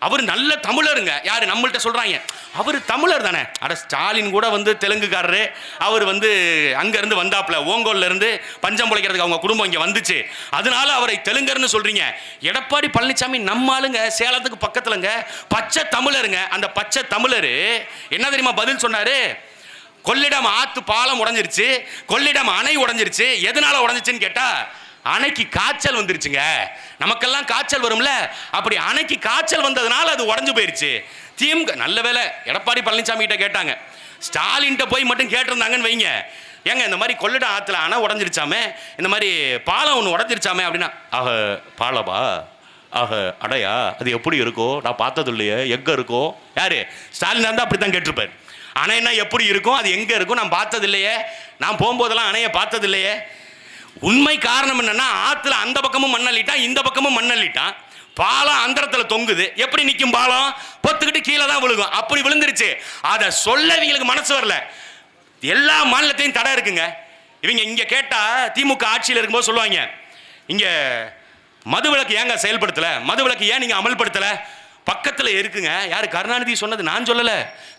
அவர் நல்ல தமிழருங்க. யாரு நம்மள்ட்ட சொல்றாங்க அவர் தமிழர் தானே. அட ஸ்டாலின் கூட வந்து தெலுங்குக்காரரு, அவர் வந்து அங்க இருந்து வந்தாப்ல, ஓங்கோல்ல இருந்து பஞ்சம் பிழைக்கிறதுக்கு அவங்க குடும்பம் இங்க வந்துச்சு, அதனால அவரை தெலுங்கர்னு சொல்றீங்க. எடப்பாடி பழனிசாமி நம்ம ஆளுங்க, சேலத்துக்கு பக்கத்துலங்க, பச்சை தமிழருங்க. அந்த பச்சை தமிழரு என்ன தெரியுமா பதில் சொன்னாரு? கொள்ளிடம் ஆத்து பாலம் உடைஞ்சிருச்சு, கொள்ளிடம் அணை உடைஞ்சிருச்சு. எதனால உடைஞ்சிச்சுன்னு கேட்டா, அணைக்கு காய்ச்சல் வந்துருச்சுங்க. நமக்கெல்லாம் காய்ச்சல் வரும்ல, அப்படி அணைக்கு காய்ச்சல் வந்ததுனால அது உடைஞ்சு போயிருச்சு. திமுக நல்ல வேலை எடப்பாடி பழனிசாமி கிட்ட கேட்டாங்க, ஸ்டாலின் போய் மட்டும் கேட்டிருந்தாங்கன்னு வைங்க, ஏங்க இந்த மாதிரி கொள்ளிடம் ஆத்துல அணை உடஞ்சிருச்சாமே, இந்த மாதிரி பாலம் ஒன்று உடஞ்சிருச்சாமே அப்படின்னா, ஆக பாலபா, ஆக அடையா, அது எப்படி இருக்கோ நான் பார்த்தது இல்லையே, எங்க இருக்கோ? யாரு ஸ்டாலின் இருந்தா அப்படித்தான் கேட்டிருப்பாரு. அணைன்னா எப்படி இருக்கும், அது எங்க இருக்கும், நான் பார்த்தது இல்லையே, நான் போகும்போதெல்லாம் அணையை பார்த்தது இல்லையே. உண்மை காரணம் என்னன்னா, ஆத்துல அந்த பக்கமும் மண்ணள்ளிட்டான், இந்த பக்கமும் மண்ணள்ளிட்டான், பாலம் அந்தரத்துல தொங்குது. எப்படி நிக்கும் பாலம்? பொத்துக்கிட்டு கீழே தான் விழுகும். அப்படி விழுந்துருச்சு. அதை சொல்ல இவங்களுக்கு மனசு வரல. எல்லா மாநிலத்தையும் தடை இருக்குங்க. இவங்க இங்க கேட்டா திமுக ஆட்சியில் இருக்கும்போது சொல்லுவாங்க, இங்க மதுவிலக்கு ஏங்க செயல்படுத்தல, மதுவிலக்கு ஏன் நீங்க அமல்படுத்தல? பக்கத்தில் இருக்குங்க. யாரு? கருணாநிதி சொன்னது, நான் சொல்லல.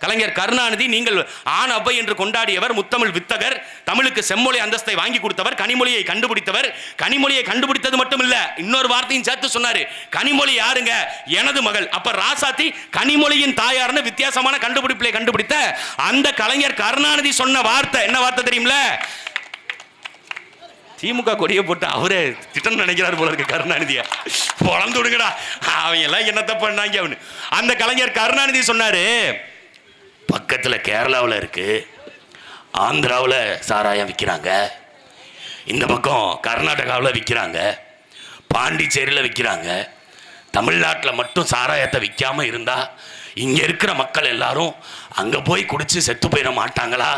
கலைஞர் கருணாநிதி, நீங்கள் ஆண் அவ்வை என்று கொண்டாடியவர், முத்தமிழ் வித்தகர், தமிழுக்கு செம்மொழி அந்தஸ்தை வாங்கி கொடுத்தவர், கனிமொழியை கண்டுபிடித்தவர். கனிமொழியை கண்டுபிடித்தது மட்டும் இல்ல, இன்னொரு வார்த்தையும் சேர்த்து சொன்னாரு. கனிமொழி யாருங்க? எனது மகள். அப்ப ராசாத்தி கனிமொழியின் தாயார்னு வித்தியாசமான கண்டுபிடிப்பிலே கண்டுபிடித்த அந்த கலைஞர் கருணாநிதி சொன்ன வார்த்தை என்ன வார்த்தை தெரியுமில? திமுக கொடியை போட்டு அவரே திட்டம் நினைக்கிறார் போல இருக்கு கருணாநிதியா. பொழந்து விடுங்கடா, அவங்க எல்லாம் என்னத்த பண்ணாங்க அவனு. அந்த கலைஞர் கருணாநிதி சொன்னாரு, பக்கத்துல கேரளாவில் இருக்கு, ஆந்திராவில் சாராயம் விற்கிறாங்க, இந்த பக்கம் கர்நாடகாவில் விற்கிறாங்க, பாண்டிச்சேரியில் விற்கிறாங்க, தமிழ்நாட்டில் மட்டும் சாராயத்தை விற்காம இருந்தா இங்க இருக்கிற மக்கள் எல்லாரும் அங்க போய் குடிச்சு செத்து போயிட மாட்டாங்களா?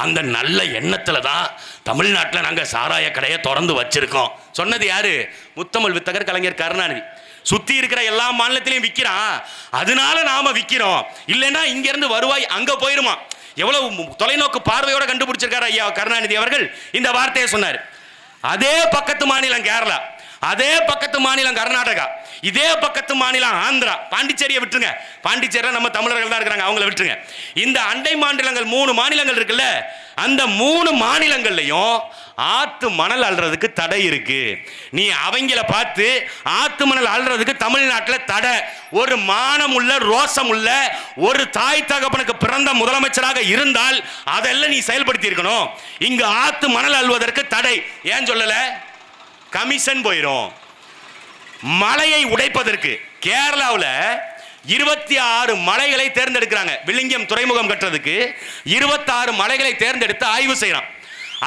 அந்த நல்ல எண்ணத்துல தான் தமிழ்நாட்டில் நாங்க சாராய கடையை திறந்து வச்சிருக்கோம். சொன்னது யாரு? முத்தமிழ் வித்தகர் கலைஞர் கருணாநிதி. சுத்தி இருக்கிற எல்லா மாநிலத்திலையும் விற்கிறான், அதனால நாம விற்கிறோம், இல்லைன்னா இங்க இருந்து வருவாய் அங்க போயிருமா. எவ்வளவு தொலைநோக்கு பார்வையோட கண்டுபிடிச்சிருக்காரு ஐயா கருணாநிதி அவர்கள் இந்த வார்த்தையை சொன்னார். அதே பக்கத்து மாநிலம் கேரளா, அதே பக்கத்து மாநிலம் கர்நாடகா, இதே பக்கத்து மாநிலம் ஆந்திரா, பாண்டிச்சேரியை விட்டுருங்க, பாண்டிச்சேரியில் நம்ம தமிழர்கள் தான் இருக்கிறாங்க, அவங்கள விட்டுருங்க. இந்த அண்டை மாநிலங்கள் 3 மாநிலங்கள் இருக்குல்ல, அந்த 3 மாநிலங்கள்லையும் ஆத்து மணல் அள்ளுறதுக்கு தடை இருக்கு. நீ அவங்கள பார்த்து ஆத்து மணல் அள்ளுறதுக்கு தமிழ்நாட்டில் தடை. ஒரு மானம் உள்ள ரோசம் உள்ள ஒரு தாய் தகப்பனுக்கு பிறந்த முதலமைச்சராக இருந்தால் அதெல்லாம் நீ செயல்படுத்தி இருக்கணும். இங்கு ஆத்து மணல் அள்ளுவதற்கு தடை. ஏன் சொல்லல? கமிஷன் போயிடும். மலையை உடைப்பதற்கு கேரளாவில் 26 மலைகளை தேர்ந்தெடுக்கிறாங்க. விழுங்கியம் துறைமுகம் கட்டுறதுக்கு 26 மலைகளை தேர்ந்தெடுத்து ஆய்வு செய்யறான்.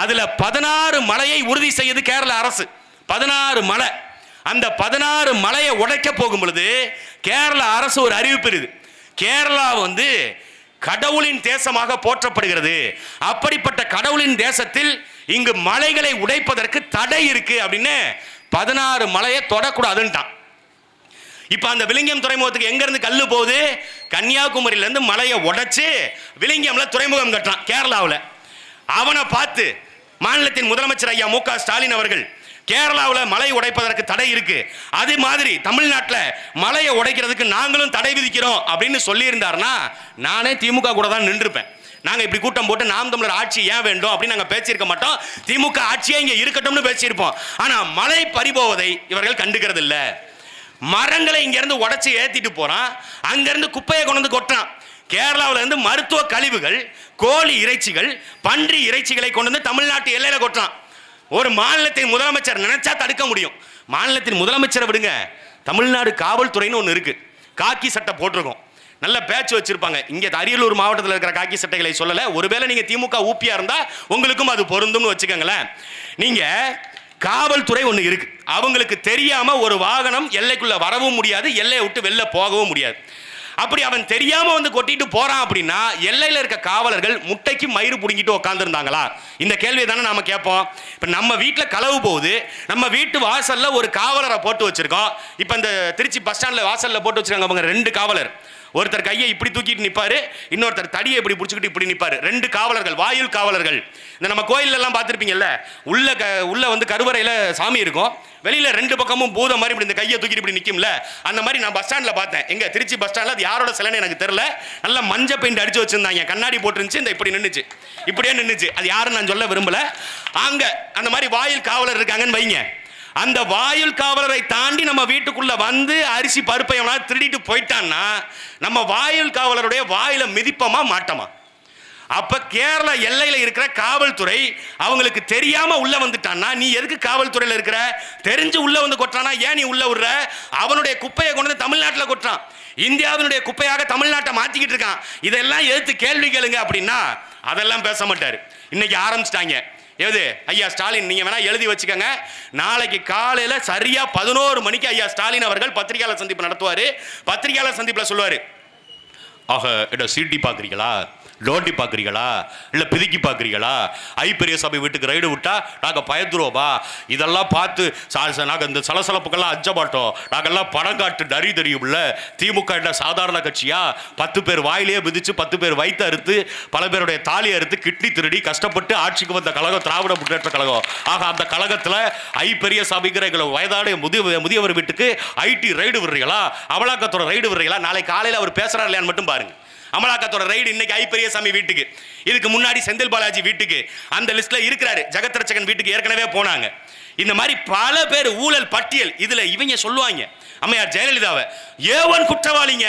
அதுல 16 மலையை உறுதி செய்யுது கேரள அரசு. 16 மலை. அந்த 16 மலையை உடைக்க போகும் பொழுது கேரள அரசு ஒரு அறிவிப்பு இருக்குது. கேரளா வந்து கடவுளின் தேசமாக போற்றப்படுகிறது. அப்படிப்பட்ட கடவுளின் தேசத்தில் இங்கு மலைகளை உடைப்பதற்கு தடை இருக்கு அப்படின்னு 16 மலையை தொடக்கூடாதுன்ட்டான். இப்ப அந்த விழுங்கியம் துறைமுகத்துக்கு எங்க இருந்து கல்லு போகுது? கன்னியாகுமரியில இருந்து மலையை உடைச்சு விழுங்கியம்ல துறைமுகம் கட்டுறான் கேரளாவில். அவனை பார்த்து மாநிலத்தின் முதலமைச்சர் ஐயா மு க ஸ்டாலின் அவர்கள், கேரளாவில் மலை உடைப்பதற்கு தடை இருக்கு, அது மாதிரி தமிழ்நாட்டில் மலையை உடைக்கிறதுக்கு நாங்களும் தடை விதிக்கிறோம் அப்படின்னு சொல்லி இருந்தாருன்னா நானே திமுக கூட தான் நின்றுப்பேன். நாங்க இப்படி கூட்டம் போட்டு நாம் தமிழர் ஆட்சி ஏன் வேண்டும் அப்படின்னு நாங்க பேசியிருக்க மாட்டோம். திமுக ஆட்சியே இங்க இருக்கட்டும்னு பேசியிருப்போம். ஆனா மலை பறிபோவதை இவர்கள் கண்டுக்கிறது இல்ல. மரங்களை இங்க இருந்து உடைச்சு ஏத்திட்டு போறான், அங்க இருந்து குப்பையை கொண்டு வந்து கொட்டான். கேரளாவில் இருந்து மருத்துவ கழிவுகள், கோழி இறைச்சிகள், பன்றி இறைச்சிகளை கொண்டு வந்து தமிழ்நாட்டு எல்லையில கொட்டான். ஒரு மாநிலத்தின் முதலமைச்சர் நினைச்சா தடுக்க முடியும். மாநிலத்தின் முதலமைச்சரை விடுங்க, தமிழ்நாடு காவல்துறைன்னு ஒன்று இருக்கு, காக்கி சட்டை போட்டிருக்கோம். நல்ல பேட்ச் வச்சிருப்பாங்க. இங்க அரியலூர் மாவட்டத்தில் இருக்கிற காக்கி சட்டைகளை சொல்லல, ஒருவேளை நீங்க திமுக ஊப்பியா இருந்தா உங்களுக்கும் அது பொருந்தும்னு வச்சுக்கோங்களேன். நீங்க காவல்துறை ஒன்று இருக்கு, அவங்களுக்கு தெரியாம ஒரு வாகனம் எல்லைக்குள்ள வரவும் முடியாது, எல்லையை விட்டு வெளில போகவும் முடியாது. அப்படி அவன் தெரியாம வந்து கொட்டிட்டு போறான் அப்படின்னா எல்லையில இருக்க காவலர்கள் முட்டைக்கு மயிறு புடுங்கிட்டு உட்காந்துருந்தாங்களா? இந்த கேள்வியை தானே நாம கேட்போம். இப்ப நம்ம வீட்டில் களவு போகுது, நம்ம வீட்டு வாசல்ல ஒரு காவலரை போட்டு வச்சிருக்கோம். இப்ப இந்த திருச்சி பஸ் ஸ்டாண்ட்ல வாசல்ல போட்டு வச்சிருக்காங்க அவங்க 2 காவலர். ஒருத்தர் கையை இப்படி தூக்கிட்டு நிப்பாரு, இன்னொருத்தர் தடியை இப்படி பிடிச்சிக்கிட்டு இப்படி நிப்பாரு. 2 காவலர்கள், வாயில் காவலர்கள். இந்த நம்ம கோயில் எல்லாம் பார்த்துருப்பீங்கல்ல, உள்ள வந்து கருவறையில சாமி இருக்கும், வெளியில 2 பக்கமும் பூதம் மாதிரி இப்படி இந்த கையை தூக்கிட்டு இப்படி நிக்கும்ல, அந்த மாதிரி நான் பஸ் ஸ்டாண்ட்ல பார்த்தேன். எங்க திருச்சி பஸ் ஸ்டாண்ட்ல அது யாரோட சிலைன்னு எனக்கு தெரியல, நல்ல மஞ்சள் பெயிண்ட் அடிச்சு வச்சிருந்தாங்க, கண்ணாடி போட்டுருந்துச்சு, இந்த இப்படி நின்னுச்சு, இப்படியே நின்னுச்சு. அது யாருன்னு நான் சொல்ல விரும்பல. அங்க அந்த மாதிரி வாயில் காவலர் இருக்காங்கன்னு வைங்க. அந்த வாயில் காவலரை தாண்டி நம்ம வீட்டுக்குள்ள வந்து அரிசி பருப்பை திருடிட்டு போயிட்டான்னா நம்ம வாயில் காவலருடைய வாயில மிதிப்பமா மாட்டோமா? அப்ப கேரள எல்லையில இருக்கிற காவல்துறை அவங்களுக்கு தெரியாம உள்ள வந்துட்டான்னா நீ எதுக்கு காவல்துறையில இருக்கிற? தெரிஞ்சு உள்ள வந்து கொட்டானா ஏன் நீ உள்ள விடுற? அவனுடைய குப்பையை கொண்டு வந்து தமிழ்நாட்டில் கொட்டான், இந்தியாவினுடைய குப்பையாக தமிழ்நாட்டை மாத்திக்கிட்டு இருக்கான். இதெல்லாம் எதிர்த்து கேள்வி கேளுங்க அப்படின்னா அதெல்லாம் பேச மாட்டாரு. இன்னைக்கு ஆரம்பிச்சிட்டாங்க. எது ஐயா ஸ்டாலின், நீங்க வேணா எழுதி வச்சுக்கோங்க, நாளைக்கு காலையில சரியா 11 மணிக்கு ஐயா ஸ்டாலின் அவர்கள் பத்திரிகையாளர் சந்திப்பு நடத்துவாரு. பத்திரிகையாளர் சந்திப்புல சொல்லுவாரு, ஆக சீட்டி பாக்குறீங்களா, லோட்டி பார்க்குறீங்களா, இல்லை பிதுக்கி பார்க்குறீங்களா, பெரிய சபை வீட்டுக்கு ரைடு விட்டா நாங்கள் பயந்துருவோமா, இதெல்லாம் பார்த்து நாங்கள் இந்த சலசலப்புக்கெல்லாம் அஞ்ச மாட்டோம், நாங்கள்லாம் பணம் காட்டு நரி தெரியும்ல, திமுக என்ன சாதாரண கட்சியா, 10 பேர் வாயிலேயே மிதிச்சு 10 பேர் வயிற்று அறுத்து பல பேருடைய தாலியை அறுத்து கிட்னி திருடி கஷ்டப்பட்டு ஆட்சிக்கு வந்த கழகம் திராவிட முன்னேற்ற கழகம். ஆக அந்த கழகத்தில் பெரிய சபைங்கிற எங்களை வயதான முதியவர் வீட்டுக்கு ஐடி ரைடு விடுறீங்களா, அமலாக்கத்தோட ரைடு விடுறீங்களா? நாளை காலையில் அவர் பேசுறாரு இல்லையான்னு மட்டும் பாருங்க. அமலாக்கத்தோட ரைடு இன்னைக்கு பெரியசாமி வீட்டுக்கு, இதுக்கு முன்னாடி செந்தில் பாலாஜி வீட்டுக்கு, அந்த லிஸ்ட்ல இருக்கிறாரு. ஜெகத் ரட்சகன் வீட்டுக்கு ஏற்கனவே போனாங்க. இந்த மாதிரி பல பேர் ஊழல் பட்டியல். இதுல இவங்க சொல்லுவாங்க அம்மையார் ஜெயலலிதாவை ஏவன் குற்றவாளிங்க,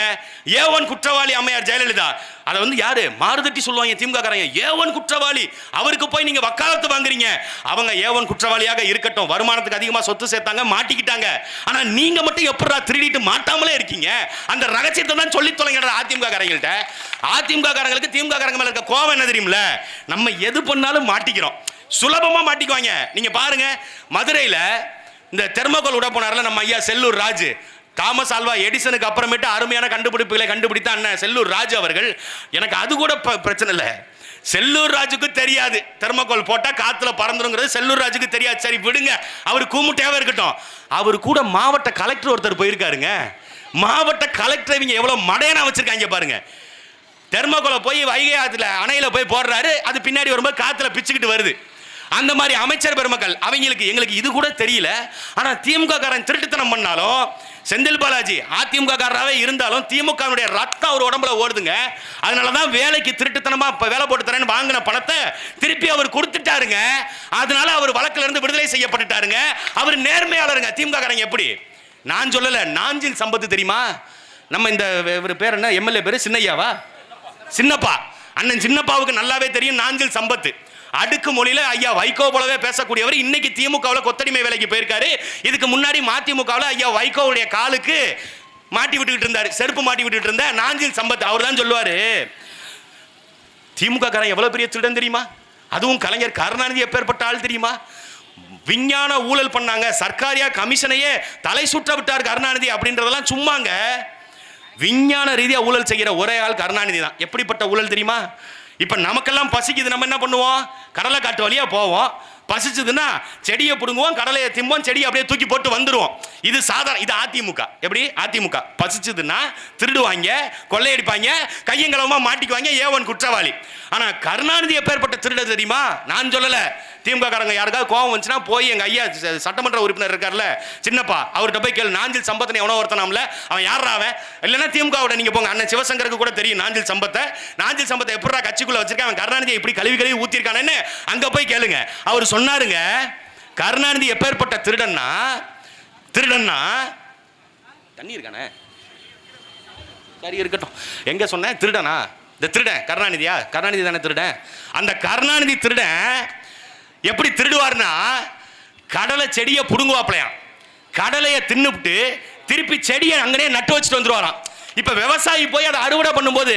ஏவன் குற்றவாளி அம்மையார் ஜெயலலிதா. அதை வந்து யாரு மாறுதட்டி சொல்லுவாங்க திமுக காரங்க, ஏவன் குற்றவாளி, அவருக்கு போய் நீங்க வக்காலத்து வாங்குறீங்க. அவங்க ஏவன் குற்றவாளியாக இருக்கட்டும், வருமானத்துக்கு அதிகமா சொத்து சேர்த்தாங்க, மாட்டிக்கிட்டாங்க. ஆனா நீங்க மட்டும் எப்படா திருடிட்டு மாட்டாமலே இருக்கீங்க? அந்த ரகசியத்தை தான் சொல்லி தொலைங்க அதிமுக காரங்கள்ட்ட. அதிமுக காரங்களுக்கு திமுக காரங்க மேல இருக்க கோவம் என்ன தெரியுமில்ல, நம்ம எது பண்ணாலும் மாட்டிக்கிறோம், சுலபமா மாட்டிக்குவாங்க. நீங்க பாருங்க, மதுரையில இந்த தெர்மோகோல் விட போனார்ல நம்ம ஐயா செல்லூர் ராஜு, தாமஸ் ஆல்வா எடிசனுக்கு அப்புறமேட்டு அருமையான கண்டுபிடிப்புகளை கண்டுபிடித்த அண்ணன் செல்லூர் ராஜு அவர்கள். எனக்கு அது கூட பிரச்சனை இல்லை, செல்லூர் ராஜுக்கு தெரியாது தெர்மோகோல் போட்டா காத்துல பறந்துருங்கிறது செல்லூர் ராஜுக்கு தெரியாது. சரி விடுங்க, அவர் கூமுட்டையாவே இருக்கட்டும். அவர் கூட மாவட்ட கலெக்டர் ஒருத்தர் போயிருக்காருங்க. மாவட்ட கலெக்டர் இவங்க எவ்வளவு மடையனா வச்சிருக்காங்க பாருங்க. தெர்மோகோலை போய் வைகை ஆத்துல அணையில போய் போடுறாரு, அது பின்னாடி வரும்போது காத்துல பிச்சுக்கிட்டு வருது. அந்த மாதிரி அமைச்சர் பெருமக்கள் அவங்களுக்கு எங்களுக்கு இது கூட தெரியல. ஆனா திமுக காரன் திருட்டுத்தனம் பண்ணாலும், செந்தில் பாலாஜி அதிமுக காரராகவே இருந்தாலும் திமுகவுடைய ரத்தம் அவர் உடம்புல ஓடுதுங்க. அதனாலதான் வேலைக்கு திருட்டுத்தனமா வேலை போட்டு தரேன்னு வாங்கின பணத்தை திருப்பி அவர் கொடுத்துட்டாருங்க. அதனால அவர் வழக்கிலிருந்து இருந்து விடுதலை செய்யப்பட்டுட்டாருங்க. அவர் நேர்மையாளருங்க. திமுக காரங்க எப்படி, நான் சொல்லல, நாஞ்சில் சம்பத்து தெரியுமா? நம்ம இந்த பேர் என்ன, எம்எல்ஏ பேரு சின்னையாவா, சின்னப்பா, அண்ணன் சின்னப்பாவுக்கு நல்லாவே தெரியும் நாஞ்சில் சம்பத்து. அடுக்கு மொழியில ஐயா வைகோ போலவே பேசக்கூடியவர். இன்னைக்கு திமுகவில் கொத்தடிமை வேலைக்கு போயிருக்காரு. இதுக்கு முன்னாடி மதிமுகவில் ஐயா வைகோவுடைய காலுக்கு மாட்டி விட்டுக்கிட்டு இருந்தாரு, செருப்பு மாட்டி விட்டுட்டு இருந்த நாஞ்சில் சம்பத். அவர் தான் சொல்லுவாரு, திமுக காரன் எவ்வளவு பெரிய திருடன் தெரியுமா, அதுவும் கலைஞர் கருணாநிதி எப்பேற்பட்ட ஆள் தெரியுமா? விஞ்ஞான ஊழல் பண்ணாங்க, சர்க்காரியா கமிஷனையே தலை சுற்ற விட்டார் கருணாநிதி அப்படின்றதெல்லாம் சும்மாங்க. விஞ்ஞான ரீதியா ஊழல் செய்கிற ஒரே ஆள் கருணாநிதி தான். எப்படிப்பட்ட ஊழல் தெரியுமா? இப்ப நமக்கெல்லாம் பசிக்குது, நம்ம என்ன பண்ணுவோம், கடலை காட்டு வழியா போவோம். பசிச்சதுன்னா செடியை பிடுங்குவோம், கடலையை திம்போம், செடியை அப்படியே தூக்கி போட்டு வந்துருவோம். இது சாதாரண. இது அதிமுக. எப்படி அதிமுக பசிச்சதுன்னா திருடுவாங்க, கொள்ளையடிப்பாங்க, கையங்களவமா மாட்டிக்குவாங்க, ஏவன் குற்றவாளி. ஆனா கருணாநிதி எப்பேற்பட்ட திருட தெரியுமா? நான் சொல்லல, திமுக காரங்க யாருக்காவது கோவம் வந்துச்சுன்னா போய் எங்க ஐயா சட்டமன்ற உறுப்பினர் இருக்கார்ல சின்னப்பா, அவர்கிட்ட போய் கேளு, நாஞ்சில் சம்பத்தனை எவனோ ஒருத்தனாம்ல, அவன் யாரா அவன்? இல்லைன்னா திமுகவோட நீங்க போங்க, அண்ணன் சிவசங்கருக்கு கூட தெரியும் நாஞ்சில் சம்பத்தை. நாஞ்சில் சம்பத்தை எப்படா கட்சிக்குள்ள வச்சிருக்கேன், அவன் கருணாநிதியை இப்படி கழுவி ஊத்திருக்கானேன்னு அங்க போய் கேளுங்க. அவர் சொன்னாருங்க, கருணாநிதி எப்பேற்பட்ட திருடன்னா தண்ணி இருக்கானே, சரி இருக்கட்டும், எங்க சொன்ன திருடனா? இந்த திருடன் கருணாநிதியா? கருணாநிதி தானே திருடன். அந்த கருணாநிதி திருடன் எப்படி திருடுவார்னா, கடலை செடியை புடுங்குவாப்லையாம், கடலையை தின்னுபிட்டு திருப்பி செடியை அங்கனே நட்டு வச்சுட்டு வந்துருவாராம். இப்ப விவசாயி போய் அதை அறுவடை பண்ணும்போது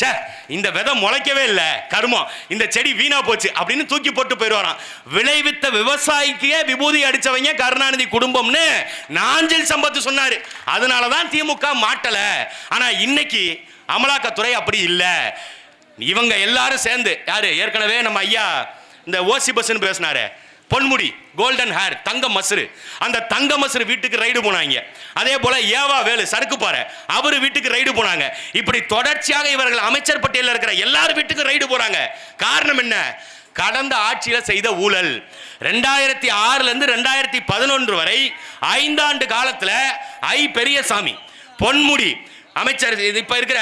சே இந்த விதை முளைக்கவே இல்லை, கருமம், இந்த செடி வீணா போச்சு அப்படின்னு தூக்கி போட்டு போயிடுவாராம். விளைவித்த விவசாயிக்கே விபூதி அடிச்சவங்க கருணாநிதி குடும்பம்னு நாஞ்சில் சம்பத் சொன்னாரு. அதனாலதான் திமுக மாட்டல. ஆனா இன்னைக்கு அமலாக்கத்துறை அப்படி இல்லை. இவங்க எல்லாரும் சேர்ந்து, யாரு ஏற்கனவே நம்ம ஐயா இந்த ஓசி பஸ்ன்னு பேசினாரு, பொன்முடி கோல்டன் ஹேர் தங்க மசுரு, அந்த தங்க மசுரு வீட்டுக்கு ரைடு போனாங்க. அதே போல ஏவா வேலு சறுக்கு பாரு அவரு வீட்டுக்கு ரைடு போனாங்க. இப்படி தொடர்ச்சியாக இவர்கள் அமைச்சர் பட்டியலில் இருக்கிற எல்லாரும் வீட்டுக்கு ரைடு போறாங்க. காரணம் என்ன? கடந்த ஆட்சியில் செய்த ஊழல். 2006 இருந்து 2011 வரை 5 ஆண்டு காலத்தில் ஐ பெரியசாமி, பொன்முடி அமைச்சர், இப்ப இருக்கிற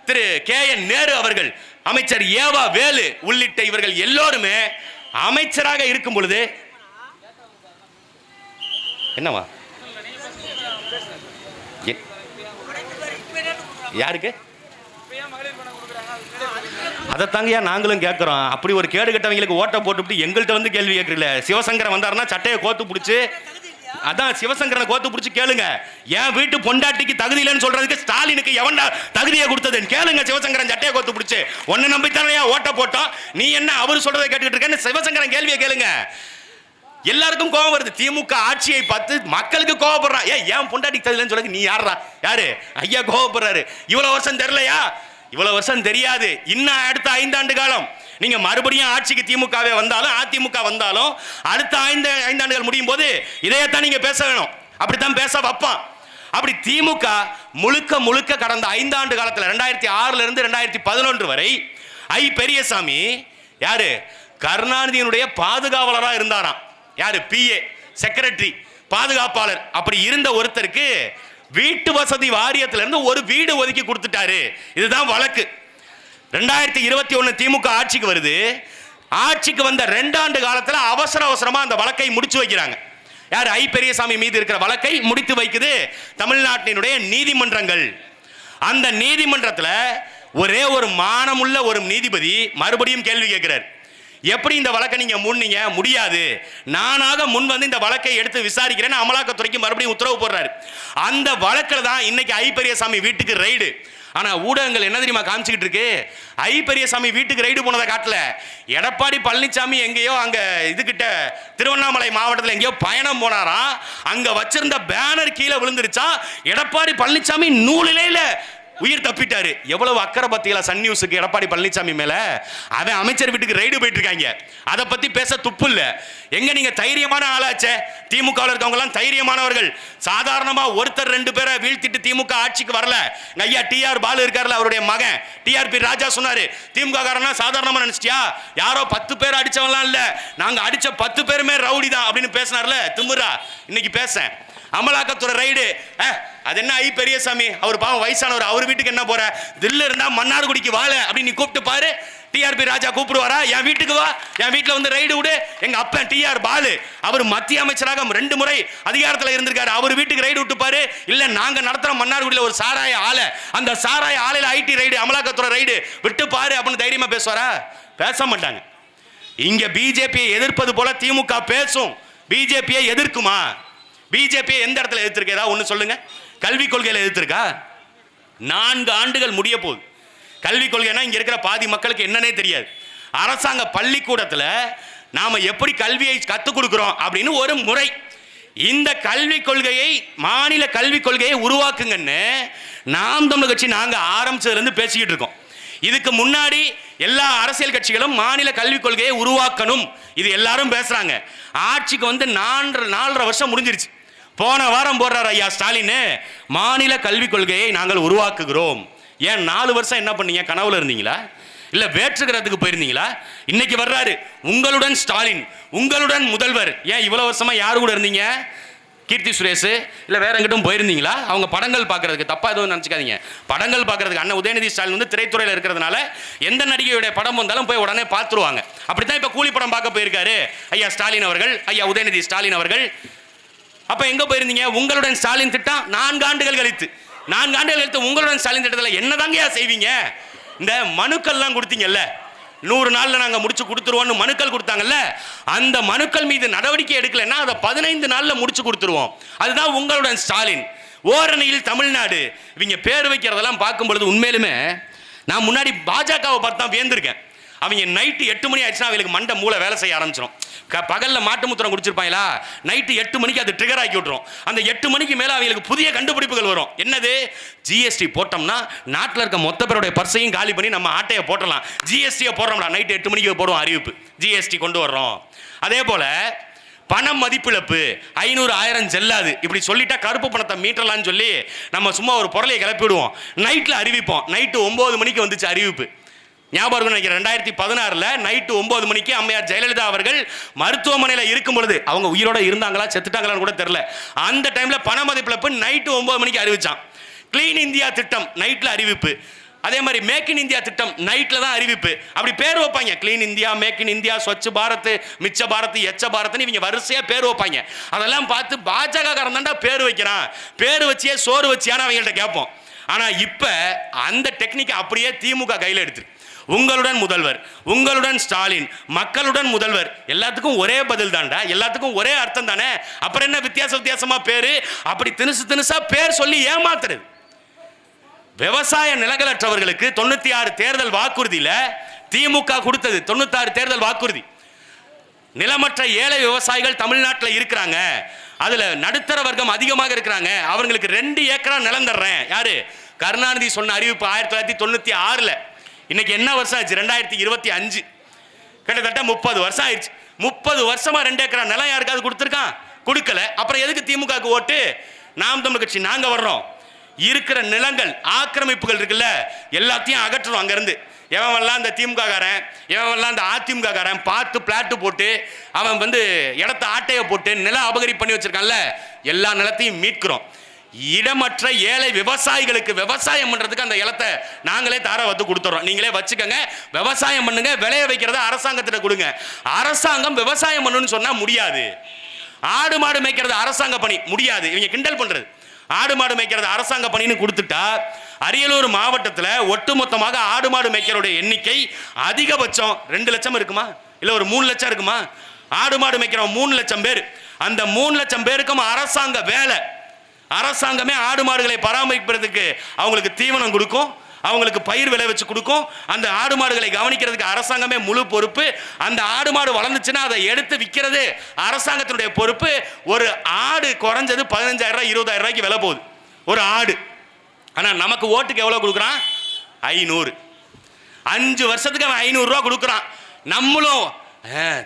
திரு KN நேரு அவர்கள், அமைச்சர் ஏவா வேலு உள்ளிட்ட இவர்கள் எல்லோருமே அமைச்சராக இருக்கும் பொழுது என்னவா யாருக்கு அதைத்தாங்கயா நாங்களும் கேட்கிறோம். அப்படி ஒரு கேடு கட்டவங்களுக்கு ஓட்ட போட்டு எங்கள்கிட்ட வந்து கேள்வி கேட்கறீங்களே. சிவசங்கரன் வந்தாருன்னா சட்டையை கோத்து பிடிச்சு, அதான் சிவசங்கரனை கோத்து பிடிச்சு கேளுங்க, என் வீட்டு பொண்டாட்டிக்கு தகுதி இல்லைன்னு சொல்றதுக்கு ஸ்டாலினுக்கு எவன்டா தகுதியை கொடுத்ததுன்னு கேளுங்க. சிவசங்கரன் சட்டையை கோத்து பிடிச்சு உன்னை நம்பித்தானே ஓட்ட போட்டோம், நீ என்ன அவர் சொல்றதை கேட்டுக்கிட்டு இருக்கேன்னு சிவசங்கரன் கேள்வியை கேளுங்க. எல்லாருக்கும் கோபம் வருது. திமுக ஆட்சியை பார்த்து மக்களுக்கு கோபப்படுறான். ஏன் பொண்டாட்டிக்கு தகுதி இல்லைன்னு சொல்றதுக்கு நீ யாரா? யாரு ஐயா கோபப்படுறாரு? இவ்வளவு வருஷம் தெரியலையா? இவ்வளவு வருஷம் தெரியாது. இன்னும் அடுத்த 5 ஆண்டு காலம் நீங்க மறுபடியும் ஆட்சிக்கு திமுகவே வந்தாலும் அதிமுக வந்தாலும் அடுத்த 5 ஆண்டுகள் முடியும் போது இதையத்தான் நீங்க பேச வேணும். அப்படித்தான் பேச வைப்பான். அப்படி திமுக முழுக்க முழுக்க கடந்த 5 ஆண்டு காலத்தில் 2006 இருந்து 2011 வரை ஐ பெரியசாமி யாரு கருணாநிதியினுடைய பாதுகாவலராக இருந்தாராம். யாரு PA செக்ரட்டரி பாதுகாப்பாளர். அப்படி இருந்த ஒருத்தருக்கு வீட்டு வசதி வாரியத்திலிருந்து ஒரு வீடு ஒதுக்கி கொடுத்துட்டாரு. இதுதான் வழக்கு. 2021 திமுக ஆட்சிக்கு வருது. ஆட்சிக்கு வந்த 2 ஆண்டு காலத்தில் அவசரமா அந்த வழக்கை முடிச்சு வைக்கிறாங்க. யார்? ஐ பெரியசாமி மீது இருக்கிற வழக்கை முடித்து வைக்குது தமிழ்நாட்டினுடைய நீதிமன்றங்கள். அந்த நீதிமன்றத்தில் ஒரே ஒரு மானமுள்ள ஒரு நீதிபதி மறுபடியும் கேள்வி கேட்கிறார். எப்படி இந்த வழக்கை நீங்க முன்னீங்க? முடியாது, நானாக முன் வந்து இந்த வழக்கை எடுத்து விசாரிக்கிறேன்னு அமலாக்கத்துறைக்கு மறுபடியும் உத்தரவு போடுறாரு. அந்த வழக்கில் தான் இன்னைக்கு ஐ பெரியசாமி வீட்டுக்கு ரைடு. ஆனா ஊடகங்கள் என்ன தெரியுமா காமிச்சுக்கிட்டு இருக்கு? ஐ பெரியசாமி வீட்டுக்கு ரைடு போனதை காட்டல. எடப்பாடி பழனிசாமி எங்கேயோ அங்க இதுகிட்ட திருவண்ணாமலை மாவட்டத்தில் எங்கேயோ பயணம் போனாராம். அங்க வச்சிருந்த பேனர் கீழே விழுந்துருச்சா. எடப்பாடி பழனிசாமி நூலிலையில உயிர் தப்பிட்டாரு. எவ்வளவு அக்கறை பத்தியா சன் நியூஸுக்கு எடப்பாடி பழனிசாமி மேல. அவன் அமைச்சர் வீட்டுக்கு ரைடு போயிட்டு இருக்காங்க. அதை பத்தி பேச துப்பு இல்ல. எங்க நீங்க தைரியமான ஆளாச்சே. திமுக இருக்கவங்க எல்லாம் தைரியமானவர்கள். சாதாரணமா ஒருத்தர் 2 பேரை வீழ்த்திட்டு திமுக ஆட்சிக்கு வரல. ஐயா TR பாலு இருக்காருல, அவருடைய மகன் TRP ராஜா சொன்னாரு, திமுக காரனா சாதாரணமா நினைச்சிட்டியா? யாரோ 10 பேர் அடிச்சவங்கலாம் இல்ல, நாங்க அடிச்ச 10 பேருமே ரவுடி தான் அப்படின்னு பேசினார்ல திமுரா. இன்னைக்கு பேச அமலாக்கத்துறை ரைடு. அது என்ன ஐ பெரியசாமி, அவர் பாவம் வயசானவர், அவர் வீட்டுக்கு என்ன போற? தில்ல இருந்தா மன்னார்குடிக்கு வாழ அப்படின்னு நீ கூப்பிட்டு பாரு. TRP ராஜா கூப்பிடுவாரா? என் வீட்டுக்கு வா, என் வீட்டுல வந்து ரைடு விடு. எங்க அப்பன் TR பாலு, அவர் மத்திய அமைச்சராக 2 முறை அதிகாரத்தில் இருந்திருக்காரு, அவர் வீட்டுக்கு ரைடு விட்டு பாரு. இல்ல நாங்க நடத்துற மன்னார்குடியில் ஒரு சாராய ஆலை, அந்த சாராய ஆலையில IT ரைடு, அமலாக்கத்துறை ரைடு விட்டு பாரு அப்படின்னு தைரியமா பேசுவாரா? பேச மாட்டாங்க. இங்க பிஜேபியை எதிர்ப்பது போல திமுக பேசும். பிஜேபியை எதிர்க்குமா? பிஜேபியை எந்த இடத்துல எதிர்த்திருக்க? ஏதாவது ஒன்று சொல்லுங்க. கல்விக் கொள்கையில் எதிர்த்திருக்கா? 4 ஆண்டுகள் முடிய போகுது. கல்விக் கொள்கைனா இங்க இருக்கிற பாதி மக்களுக்கு என்னன்னே தெரியாது. அரசாங்க பள்ளிக்கூடத்தில் நாம எப்படி கல்வியை கற்றுக் கொடுக்கிறோம் அப்படின்னு ஒரு முறை. இந்த கல்விக் கொள்கையை, மாநில கல்விக் கொள்கையை உருவாக்குங்கன்னு நாம் தமிழர் கட்சி நாங்க ஆரம்பிச்சதுல இருந்து பேசிக்கிட்டு இருக்கோம். இதுக்கு முன்னாடி எல்லா அரசியல் கட்சிகளும் மாநில கல்விக் கொள்கையை உருவாக்கணும், இது எல்லாரும் பேசுறாங்க. ஆட்சிக்கு வந்து 4.5 வருஷம் முடிஞ்சிருச்சு. போன வாரம் போடுறாரு ஐயா ஸ்டாலின், மாநில கல்விக் கொள்கையை நாங்கள் உருவாக்குகிறோம். ஏன் 4 வருஷம் என்ன பண்ணீங்க? கனவுல இருந்தீங்களா? இல்ல வேற்றுக்கிறதுக்கு போயிருந்தீங்களா? இன்னைக்கு வர்றாரு உங்களுடன் ஸ்டாலின், உங்களுடன் முதல்வர். ஏன் இவ்வளவு வருஷமா யாரு கூட இருந்தீங்க? கீர்த்தி சுரேஷ் இல்லை வேற எங்கிட்டும் போயிருந்தீங்களா? அவங்க படங்கள் பார்க்கறதுக்கு, தப்பா எதுவும் நினச்சிக்காதீங்க, படங்கள் பார்க்கறதுக்கு. அண்ணன் உதயநிதி ஸ்டாலின் வந்து திரைத்துறையில் இருக்கிறதுனால எந்த நடிகையுடைய படம் வந்தாலும் போய் உடனே பார்த்துருவாங்க. அப்படித்தான் இப்போ கூலி படம் பார்க்க போயிருக்காரு ஐயா ஸ்டாலின் அவர்கள், ஐயா உதயநிதி ஸ்டாலின் அவர்கள். அப்போ எங்கே போயிருந்தீங்க? உங்களுடன் ஸ்டாலின் திட்டம் 4 ஆண்டுகள் கழித்து, 4 ஆண்டுகள் கழித்து உங்களுடன் ஸ்டாலின் திட்டத்தில் என்னதாங்கயா செய்வீங்க? இந்த மனுக்கள்லாம் கொடுத்தீங்கல்ல, 100 நாள்ல நாங்க முடிச்சு கொடுத்துருவோம்னு மனுக்கள் கொடுத்தாங்கல்ல, அந்த மனுக்கள் மீது நடவடிக்கை எடுக்கலைன்னா அதை 15 நாள்ல முடிச்சு கொடுத்துருவோம். அதுதான் உங்களுடன் ஸ்டாலின். ஓரணியில் தமிழ்நாடு. இவங்க பேர் வைக்கிறதெல்லாம் பார்க்கும் பொழுது உண்மையிலுமே நான் முன்னாடி பாஜகவை பார்த்து தான் வியந்திருக்கேன். அவங்க நைட்டு 8 மணி ஆயிடுச்சுன்னா அவங்களுக்கு மண்டை மூளை வேலை செய்ய ஆரம்பிச்சிடும். பகலில் மாட்டு மூத்திரம் குடிச்சிருப்பாங்களா, நைட்டு 8 மணிக்கு அது ட்ரிகர் ஆக்கி விட்டுரும். அந்த 8 மணிக்கு மேலே அவங்களுக்கு புதிய கண்டுபிடிப்புகள் வரும். என்னது? ஜிஎஸ்டி போட்டோம்னா நாட்டில் இருக்க மொத்த பேருடைய பர்சையும் காலி பண்ணி நம்ம ஆட்டையை போட்டலாம். ஜிஎஸ்டியை போடுறோம்டா, நைட்டு 8 மணிக்கு போடுவோம் அறிவிப்பு, ஜிஎஸ்டி கொண்டு வர்றோம். அதே போல் பணம் மதிப்பிழப்பு 500 1000 செல்லாது இப்படி சொல்லிட்டா கருப்பு பணத்தை மீட்டலான்னு சொல்லி நம்ம சும்மா ஒரு பொருளையை கிளப்பிவிடுவோம். நைட்டில் அறிவிப்போம். நைட்டு 9 மணிக்கு வந்துச்சு அறிவிப்பு. ஞாபகம் நினைக்கிறேன் 2016 நைட்டு 9 மணிக்கு அம்மையார் ஜெயலலிதா அவர்கள் மருத்துவமனையில் இருக்கும் பொழுது, அவங்க உயிரோட இருந்தாங்களா செத்துட்டாங்களான்னு கூட தெரியல, அந்த டைம்ல பண மதிப்பிழப்பு நைட்டு 9 மணிக்கு அறிவிச்சான். கிளீன் இந்தியா திட்டம் நைட்ல அறிவிப்பு. அதே மாதிரி மேக் இன் இந்தியா திட்டம் நைட்ல தான் அறிவிப்பு. அப்படி பேர் வைப்பாங்க, clean India, make in India, Swachh Bharat, மிச்ச பாரத், எச்ச பாரத்னு இவங்க வரிசையா பேர் வைப்பாங்க. அதெல்லாம் பார்த்து பாஜக காரன் தான்டா பேர் வைக்கிறான், பேர் வச்சியே சோறு வச்சியான்னு அவங்கள்ட்ட கேட்போம். ஆனா இப்ப அந்த டெக்னிக் அப்படியே திமுக கையில் எடுத்து, உங்களுடன் முதல்வர், உங்களுடன் ஸ்டாலின், மக்களுடன் முதல்வர், எல்லாத்துக்கும் ஒரே பதில் தான்டா, எல்லாத்துக்கும் ஒரே அர்த்தம் தானே. அப்புறம் என்ன வித்தியாசமா பேரு? அப்படி தினுசா பேர் சொல்லி ஏமாத்துறது. விவசாய நிலங்களற்றவர்களுக்கு 96 தேர்தல் வாக்குறுதியில திமுக கொடுத்தது 96 தேர்தல் வாக்குறுதி. நிலமற்ற ஏழை விவசாயிகள் தமிழ்நாட்டில் இருக்கிறாங்க, அதுல நடுத்தர வர்க்கம் அதிகமாக இருக்கிறாங்க, அவங்களுக்கு 2 ஏக்கரா நிலம் தர்றேன். யாரு? கருணாநிதி சொன்ன அறிவிப்பு 1996. இன்னைக்கு என்ன வருஷம் ஆச்சு? 2025. கிட்டத்தட்ட 30 வருஷம் ஆயிடுச்சு. 30 வருஷமா 2 ஏக்கரா நிலம் யாருக்காவது கொடுத்துருக்கான்? கொடுக்கல. அப்புறம் எதுக்கு திமுக ஓட்டு? நாம் தமிழ் கட்சி நாங்க வர்றோம். இருக்கிற நிலங்கள் ஆக்கிரமிப்புகள் இருக்குல்ல, எல்லாத்தையும் அகற்றுறோம். அங்கிருந்து எவன்லாம் இந்த திமுக காரன், எவன்லாம் இந்த அதிமுக காரன் பார்த்து பிளாட்டு போட்டு அவன் இடத்த ஆட்டையை போட்டு நில அபகரிப்பு பண்ணி வச்சிருக்கான்ல, எல்லா நிலத்தையும் மீட்கிறோம். இடமற்ற ஏழை விவசாயிகளுக்கு விவசாயம் பண்றதுக்கு அந்த இடத்தை நாங்களே தார வந்து கொடுத்துறோம். நீங்களே வச்சுக்கோங்க, விவசாயம் பண்ணுங்க, விளைய வைக்கிறத அரசாங்கத்திட்ட கொடுங்க. அரசாங்கம் விவசாயம் பண்ணணும்னு சொன்னா முடியாது. ஆடு மாடு மேய்க்கிறது அரசாங்க பணி, முடியாது. இவங்க கிண்டல் பண்றது. ஆடு மாடு மேய்க்கிறது அரசாங்க பணின்னு கொடுத்துட்டா அரியலூர் மாவட்டத்தில் ஒட்டுமொத்தமாக ஆடு மாடு மேய்க்கிறோட எண்ணிக்கை அதிகபட்சம் 2 லட்சம் இருக்குமா, இல்ல ஒரு 3 லட்சம் இருக்குமா? ஆடு மாடு மேய்க்கிறோம் 3 லட்சம் பேர். அந்த 3 லட்சம் பேருக்கும் அரசாங்க வேலை. அரசாங்கமே ஆடு மாடுகளை பராமரிப்பதற்கு அவங்களுக்கு தீவனம் கொடுக்கும், அவங்களுக்கு பயிர் விளை வச்சு கொடுக்கும். அந்த ஆடு மாடுகளை கவனிக்கிறதுக்கு அரசாங்கமே முழு பொறுப்பு. அந்த ஆடு மாடு வளர்ந்துச்சுன்னா அதை எடுத்து விற்கிறது அரசாங்கத்தினுடைய பொறுப்பு. ஒரு ஆடு குறைஞ்சது 15,000 20,000 ரூபாய்க்கு விலை போகுது ஒரு ஆடு. ஆனா நமக்கு ஓட்டுக்கு எவ்வளவு கொடுக்குறான்? 500. 5 வருஷத்துக்கு அவன் 500 ரூபா கொடுக்குறான். நம்மளும்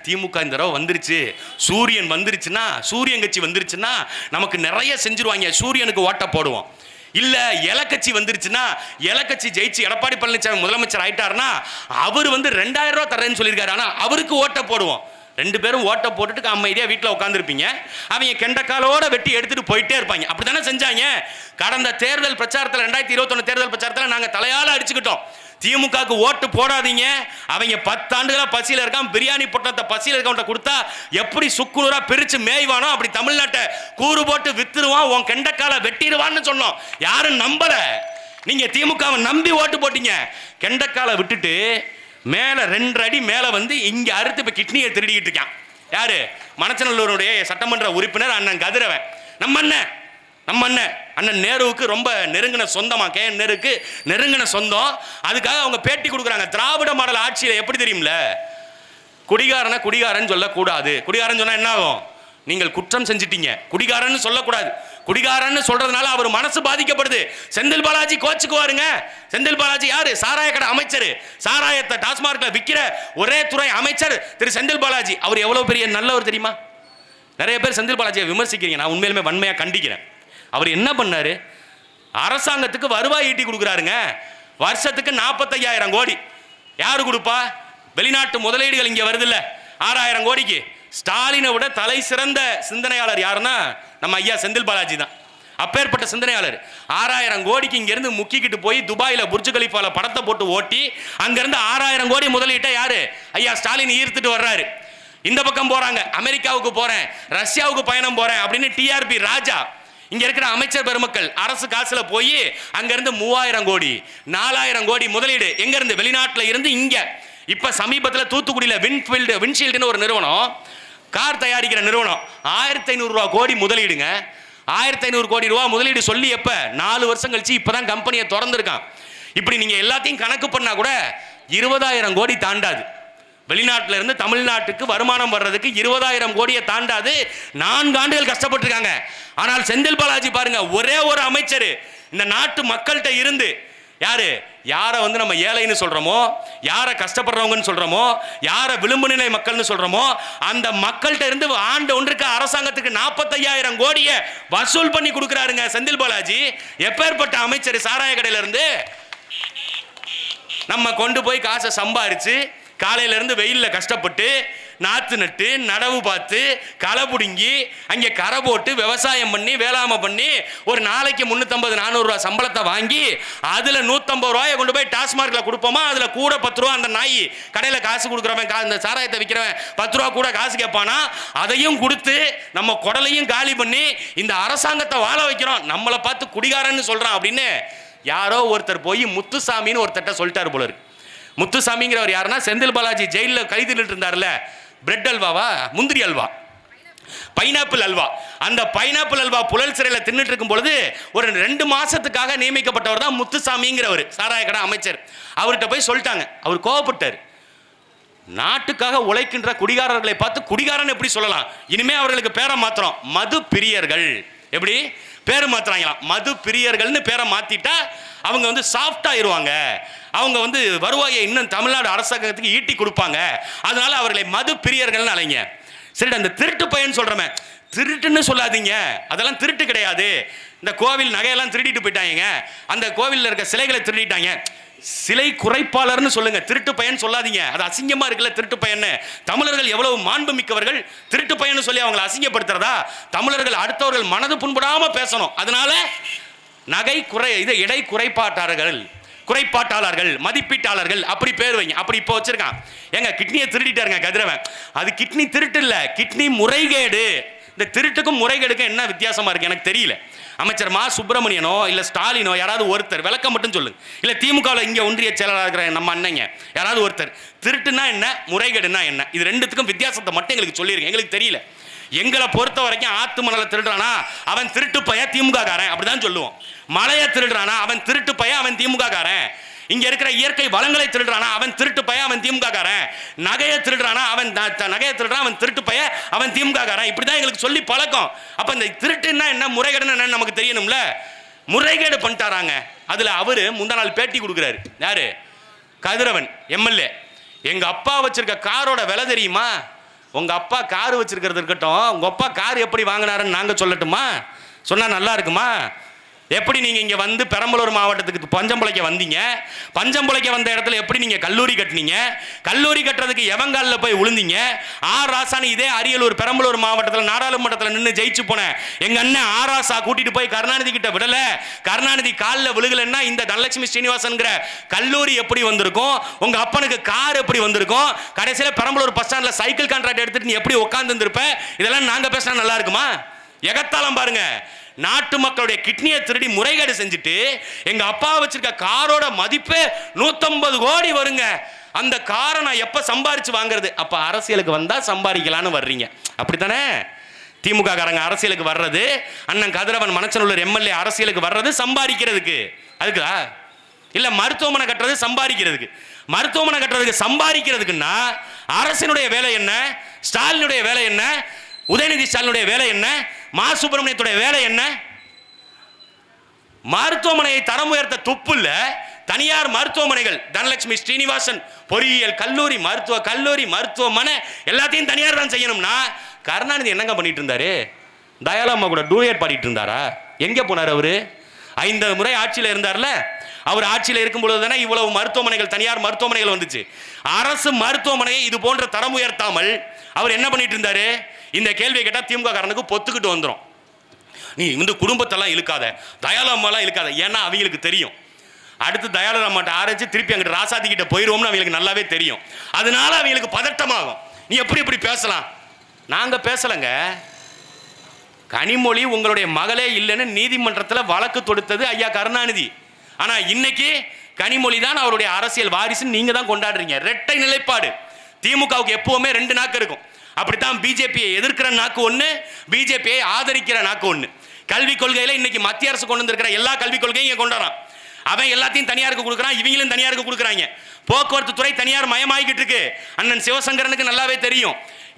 திமுக இந்த தடவை வந்துருச்சு, சூரியன் வந்துருச்சுன்னா, சூரியன் கட்சி வந்துருச்சுன்னா நமக்கு நிறைய செஞ்சிருவாங்க, சூரியனுக்கு ஓட்ட போடுவோம். இல்ல எலக்கட்சி வந்துருச்சுன்னா, எலக்கட்சி ஜெயிச்சு எடப்பாடி பழனிசாமி முதலமைச்சர் ஆயிட்டாருன்னா அவர் 2000 ரூபா தரேன்னு சொல்லியிருக்காரு, ஆனா அவருக்கு ஓட்ட போடுவோம். 2 பேரும் ஓட்ட போட்டுட்டு அமைதியா வீட்டில் உட்காந்துருப்பீங்க. அவங்க கெண்டக்காலோட வெட்டி எடுத்துட்டு போயிட்டே இருப்பாங்க. அப்படித்தானே செஞ்சாங்க. கடந்த தேர்தல் பிரச்சாரத்தில் 2021 தேர்தல் பிரச்சாரத்தில் நாங்கள் தலையால அடிச்சுக்கிட்டோம், திமுகவுக்கு ஓட்டு போடாதீங்க, அவங்க 10 ஆண்டுகளா பசியில் இருக்கான், பிரியாணி பொட்டத்தை பசியில் இருக்கவன்ட்ட கொடுத்தா எப்படி சுக்குநூறா பிரிச்சு மேய்வானோ அப்படி தமிழ்நாட்டை கூறு போட்டு வித்துருவான், உன் கெண்டக்கால வெட்டிடுவான்னு சொன்னோம். யாரும் நம்பல. நீங்க திமுகவை நம்பி ஓட்டு போட்டீங்க. கெண்டக்கால விட்டுட்டு மேல 2 அடி மேல இங்க அறுத்து இப்ப கிட்னியை திருடிக்கிட்டு இருக்கான். யாரு? மணச்சநல்லூருடைய சட்டமன்ற உறுப்பினர் அண்ணன் கதிரவன். நம்ம அண்ணன் நேருவுக்கு ரொம்ப நெருங்கின சொந்தமா, நேருக்கு நெருங்கின சொந்தம். அதுக்காக அவங்க பேட்டி கொடுக்குறாங்க. திராவிட மாடல் ஆட்சியில எப்படி தெரியும்ல, குடிகாரன் சொல்லக்கூடாது. குடிகாரன் சொன்னா என்ன ஆகும்? நீங்கள் குற்றம் செஞ்சிட்டீங்க. குடிகாரன் சொல்லக்கூடாது. குடிகாரன் சொல்றதுனால அவர் மனசு பாதிக்கப்படுது. செந்தில் பாலாஜி கோச்சுக்குவாருங்க. செந்தில் பாலாஜி யாரு? சாராய கடை அமைச்சர். சாராயத்தை டாஸ்மார்க்ல விற்கிற ஒரே துறை அமைச்சர் திரு செந்தில் பாலாஜி. அவர் எவ்வளவு பெரிய நல்லவர் தெரியுமா? நிறைய பேர் செந்தில் பாலாஜியை விமர்சிக்கிறீங்க, நான் உண்மையிலுமே வன்மையா கண்டிக்கிறேன். அவர் என்ன பண்ணாரு? அரசாங்கத்துக்கு வருவாய் ஈட்டி கொடுக்குறாருங்க. வருஷத்துக்கு 45,000 கோடி. யாரு கொடுப்பா? வெளிநாட்டு முதலீடுகள் இங்க வருது இல்ல, 6,000 கோடிக்கு. ஸ்டாலினை விட தலை சிறந்த சிந்தனையாளர் யாருன்னா நம்ம ஐயா செந்தில் பாலாஜி தான். அப்பேற்பட்ட சிந்தனையாளர் 6,000 கோடிக்கு இங்கிருந்து முக்கிக்கிட்டு போய் துபாயில புர்ஜ் கலிஃபால படத்தை போட்டு ஓட்டி அங்கிருந்து 6,000 கோடி முதலீட்டை யாரு? ஐயா ஸ்டாலின் ஈர்த்துட்டு வர்றாரு. இந்த பக்கம் போறாங்க, அமெரிக்காவுக்கு போறேன், ரஷ்யாவுக்கு பயணம் போறேன் அப்படின்னு டிஆர்பி ராஜா. இங்க இருக்கிற அமைச்சர் பெருமக்கள் அரசு காசுல போய் அங்கிருந்து 3,000 கோடி 4,000 கோடி முதலீடு எங்க இருந்து? வெளிநாட்டுல இருந்து இங்க. இப்ப சமீபத்தில் தூத்துக்குடியில வின்ஷீல்டுன்னு ஒரு நிறுவனம், கார் தயாரிக்கிற நிறுவனம், 1,500 கோடி முதலீடுங்க. 1500 கோடி ரூபா முதலீடு சொல்லி எப்ப 4 வருஷம் கழிச்சு இப்பதான் கம்பெனியை திறந்திருக்கான். இப்படி நீங்க எல்லாத்தையும் கணக்கு பண்ணா கூட 20,000 கோடி தாண்டாது. வெளிநாட்டில இருந்து தமிழ்நாட்டுக்கு வருமானம் வர்றதுக்கு 20,000 கோடியை தாண்டாது. 4 ஆண்டுகள் கஷ்டப்பட்டிருக்காங்க. ஆனால் செந்தில் பாலாஜி பாருங்க, ஒரே ஒரு அமைச்சர் இந்த நாட்டு மக்கள்கிட்ட இருந்து யாரை வந்து நம்ம ஏழைன்னு சொல்றோமோ, யாரை கஷ்டப்படுறவங்கன்னு சொல்றோமோ, யாரை விளிம்பு நிலை மக்கள்னு சொல்றோமோ, அந்த மக்கள்கிட்ட இருந்து ஆண்டு ஒன்றுக்கு அரசாங்கத்துக்கு 45,000 கோடியை வசூல் பண்ணி கொடுக்கிறாருங்க செந்தில் பாலாஜி. எப்பேற்பட்ட அமைச்சர்! சாராய கடையில இருந்து நம்ம கொண்டு போய் காசை சம்பாரிச்சு காலையில இருந்து வெயில்ல கஷ்டப்பட்டு நாத்து நட்டு நடவு பார்த்து களை புடுங்கி அங்கே கரை போட்டு விவசாயம் பண்ணி வேளாண்மை பண்ணி ஒரு நாளைக்கு 350-400 ரூபா சம்பளத்தை வாங்கி அதுல 150 ரூபாயை கொண்டு போய் டாஸ்மார்க்ல கொடுப்போமா, அதுல கூட 10 ரூபா அந்த நாய் கடையில காசு கொடுக்குறவன், இந்த சாராயத்தை விற்கிறவன் 10 ரூபா கூட காசு கேட்பானா, அதையும் கொடுத்து நம்ம குடலையும் காலி பண்ணி இந்த அரசாங்கத்தை வாழ வைக்கிறோம். நம்மளை பார்த்து குடிகாரன்னு சொல்றான் அப்படின்னு யாரோ ஒருத்தர் போய் முத்துசாமின்னு ஒருத்தட்ட சொல்லிட்டாரு போல இருக்கு. முத்துசாமிங்கிறவர் யாருன்னா செந்தில் பாலாஜி ஜெயிலில் கைது இருந்தார்ல, பிரெட் அல்வாவா முந்திரி அல்வா பைனாப்பிள் அல்வா, அந்த பைனாப்பிள் அல்வா புழல் சிறையில் தின்னுட்டு இருக்கும் பொழுது ஒரு 2 மாசத்துக்காக நியமிக்கப்பட்டவர் தான் முத்துசாமிங்கிறவர், சாராய கடை அமைச்சர். அவர்கிட்ட போய் சொல்லிட்டாங்க. அவர் கோவப்பட்டார். நாட்டுக்காக உழைக்கின்ற குடிகாரர்களை பார்த்து குடிகாரன் எப்படி சொல்லலாம்? இனிமே அவர்களுக்கு பேரை மாத்திரம் மது பிரியர்கள். எப்படி பேரை மாத்துறாங்களாம்? மது பிரியர்கள்னு பேரை மாத்திட்டா அவங்க வந்து சாஃப்ட் ஆயிருவாங்க, அவங்க வந்து வருவாயை இன்னும் தமிழ்நாடு அரசாங்கத்துக்கு ஈட்டி கொடுப்பாங்க, அதனால அவர்களை மது பிரியர்கள்னு அழைங்க. சரி, அந்த திருட்டு பையன் சொல்றமே, திருட்டுன்னு சொல்லாதீங்க, அதெல்லாம் திருட்டு கிடையாது. இந்த கோவில் நகையெல்லாம் திருடிட்டு போயிட்டாங்க, அந்த கோவிலில் இருக்க சிலைகளை திருடிட்டாங்க, சிலை குறைப்பாளர்னு சொல்லுங்க, திருட்டு பையன் சொல்லாதீங்க. அது அசிங்கமா இருக்குல்ல திருட்டு பையன். தமிழர்கள் எவ்வளவு மாண்பு மிக்கவர்கள், திருட்டு பையன் சொல்லி அவங்களை அசிங்கப்படுத்துறதா? தமிழர்கள் அடுத்தவர்கள் மனது புண்படாம பேசணும். அதனால நகை இடை குறைப்பாட்டாளர்கள் மதிப்பீட்டாளர்கள் அப்படி பேர் வைங்க. அப்படி இப்போ வச்சிருக்கான். எங்க கிட்னியை திருடிட்டாருங்க கதிரவன். அது கிட்னி திருட்டு இல்ல, கிட்னி முறைகேடு. இந்த திருட்டுக்கும் முறைகேடுக்கும் என்ன வித்தியாசமா இருக்கு எனக்கு தெரியல. அமைச்சர் மா சுப்பிரமணியனோ இல்ல ஸ்டாலினோ யாராவது ஒருத்தர் விளக்கம் மட்டும் சொல்லுங்க. இல்ல திமுகவில் இங்க ஒன்றிய செயலாளர் இருக்கிற நம்ம அண்ணங்க யாராவது ஒருத்தர் திருட்டுனா என்ன, முறைகேடுனா என்ன, இது ரெண்டுத்துக்கும் வித்தியாசத்தை மட்டும் எங்களுக்கு சொல்லிருங்க. எங்களுக்கு தெரியல. எங்களை பொறுத்த வரைக்கும் ஆத்து மணலை திருடுறானா அவன் திருட்டு பையன் திமுக காரன் அப்படிதான் சொல்லுவோம். மலையை திருடுறானா அவன் திருட்டு பையன் அவன் திமுக காரன். இங்க இருக்கிற இயற்கை வளங்களை திருடுறானா அவன் திருட்டு பையன் அவன் திமுக காரன். நகையை திருடுறானா அவன் நகையை திருடுறான் அவன் திருட்டு பையன் அவன் திமுக காரன். இப்படிதான் எங்களுக்கு சொல்லி பழக்கம். அப்ப இந்த திருட்டுன்னா என்ன, முறைகேடுன்னா என்ன நமக்கு தெரியணும்ல. முறைகேடு பண்ணிட்டாராங்க. அதுல அவரு முந்தா நாள் பேட்டி கொடுக்குறாரு. யாரு? கதிரவன் எம்எல்ஏ. எங்க அப்பா வச்சிருக்க காரோட விலை தெரியுமா? உங்க அப்பா கார் வச்சிருக்கிறது இருக்கட்டும், உங்க அப்பா கார் எப்படி வாங்கினாருன்னு நாங்க சொல்லட்டுமா? சொன்னா நல்லா இருக்குமா? எப்படி நீங்க இங்க வந்து பெரம்பலூர் மாவட்டத்துக்கு பஞ்சம்பளைக்க வந்தீங்க? பஞ்சம்பளைக்க வந்த இடத்துல எப்படி நீங்க கல்லூரி கட்டினீங்க? கல்லூரி கட்டுறதுக்கு எவங்கால போய் விழுந்தீங்க? ஆர் ராசானி இதே அரியலூர் பெரம்பலூர் மாவட்டத்தில் நாடாளுமன்றத்தில் நின்று ஜெயிச்சு போன எங்க அண்ணன் ஆர் ராசா கூட்டிட்டு போய் கருணாநிதி கிட்ட விடல. கருணாநிதி காலில் விழுகலன்னா இந்த தனலட்சுமி ஸ்ரீனிவாசன்கிற கல்லூரி எப்படி வந்திருக்கும்? உங்க அப்பனுக்கு கார் எப்படி வந்திருக்கும்? கடைசியில் பெரம்பலூர் பஸ் ஸ்டாண்ட்ல சைக்கிள் கான்ட்ராக்ட் எடுத்துட்டு நீ எப்படி உட்கார்ந்து இருந்திருப்ப? இதெல்லாம் நாங்க பேசினா நல்லா இருக்குமா? எகத்தாலம் பாருங்க. நாட்டு மக்களுடைய கிட்னியை திருடி முறைகேடு செஞ்சுட்டு எங்க அப்பா வச்சிருக்க காரோட மதிப்பு 150 கோடி வருங்க. அந்த காரை நான் எப்ப சம்பாரிச்சு வாங்குறது? அப்ப அரசியலுக்கு வந்தா சம்பாதிக்கலான்னு வர்றீங்க, அப்படித்தானே? திமுக காரங்க அரசியலுக்கு வர்றது, அண்ணன் கதிரவன் மணச்சநல்லூர் எம்எல்ஏ அரசியலுக்கு வர்றது சம்பாதிக்கிறதுக்கு. அதுக்கா இல்ல மருத்துவமனை கட்டுறது சம்பாதிக்கிறதுக்கு. மருத்துவமனை கட்டுறதுக்கு சம்பாதிக்கிறதுக்குன்னா அரசினுடைய வேலை என்ன? ஸ்டாலினுடைய வேலை என்ன? உதயநிதி ஸ்டாலினுடைய வேலை என்ன? மா சுப்பிரமணியத்துடைய வேலை என்ன? மருத்துவமனையை தரம் உயர்த்த துப்பு இல்ல. தனியார் மருத்துவமனைகள், தனலட்சுமி ஸ்ரீனிவாசன் பொறியியல் கல்லூரி, மருத்துவ கல்லூரி, மருத்துவமனை எல்லாத்தையும் தனியார் தான் செய்யணும்னா கருணாநிதி என்னங்க பண்ணிட்டு இருந்தாரு? தயாலம்மா கூட டூயட் பாடிட்டு இருந்தாரா? எங்க போனார் அவரு? 5 முறை ஆட்சியில் இருந்தார்ல. அவர் ஆட்சியில் இருக்கும் பொழுது தானே இவ்வளவு மருத்துவமனைகள், தனியார் மருத்துவமனைகள் வந்துச்சு. அரசு மருத்துவமனையை இது போன்ற தரம் உயர்த்தாமல் அவர் என்ன பண்ணிட்டு இருந்தாரு? இந்த கேள்வியை கேட்டால் திமுக காரனுக்கு பொத்துக்கிட்டு வந்துடும். நீ இந்த குடும்பத்தெல்லாம் இழுக்காத, தயாளம்மாலாம் இழுக்காத. ஏன்னா அவங்களுக்கு தெரியும் அடுத்து தயாளம்மாட்ட ஆரம்பிச்சு திருப்பி அங்கிட்டு ராசாதி கிட்ட போயிடுவோம்னு அவங்களுக்கு நல்லாவே தெரியும். அதனால அவங்களுக்கு பதட்டமாகும். நீ எப்படி பேசலாம்? நாங்க பேசலங்க. கனிமொழி உங்களுடைய மகளே இல்லைன்னு நீதிமன்றத்தில் வழக்கு தொடுத்தது ஐயா கருணாநிதி. ஆனா இன்னைக்கு கனிமொழி தான் அவருடைய அரசியல் வாரிசுன்னு நீங்க தான் கொண்டாடுறீங்க. இரட்டை நிலைப்பாடு. திமுகவுக்கு எப்பவுமே 2 நாக்கு இருக்கும். அப்படித்தான் பிஜேபியை எதிர்க்கிற நாக்கு ஒன்று, பிஜேபியை ஆதரிக்கிற நாக்கு ஒன்று. கல்விக் கொள்கையில இன்னைக்கு மத்திய அரசு கொண்டு வந்திருக்கிற எல்லா கல்விக் கொள்கையும் இங்க கொண்டு வரான். அவன் எல்லாத்தையும் தனியாருக்கு கொடுக்குறான், இவங்களும் தனியாருக்கு கொடுக்குறாங்க. போக்குவரத்து துறை தனியார் மயமாகிட்டு இருக்கு. அண்ணன் சிவசங்கரனுக்கு நல்லாவே தெரியும்.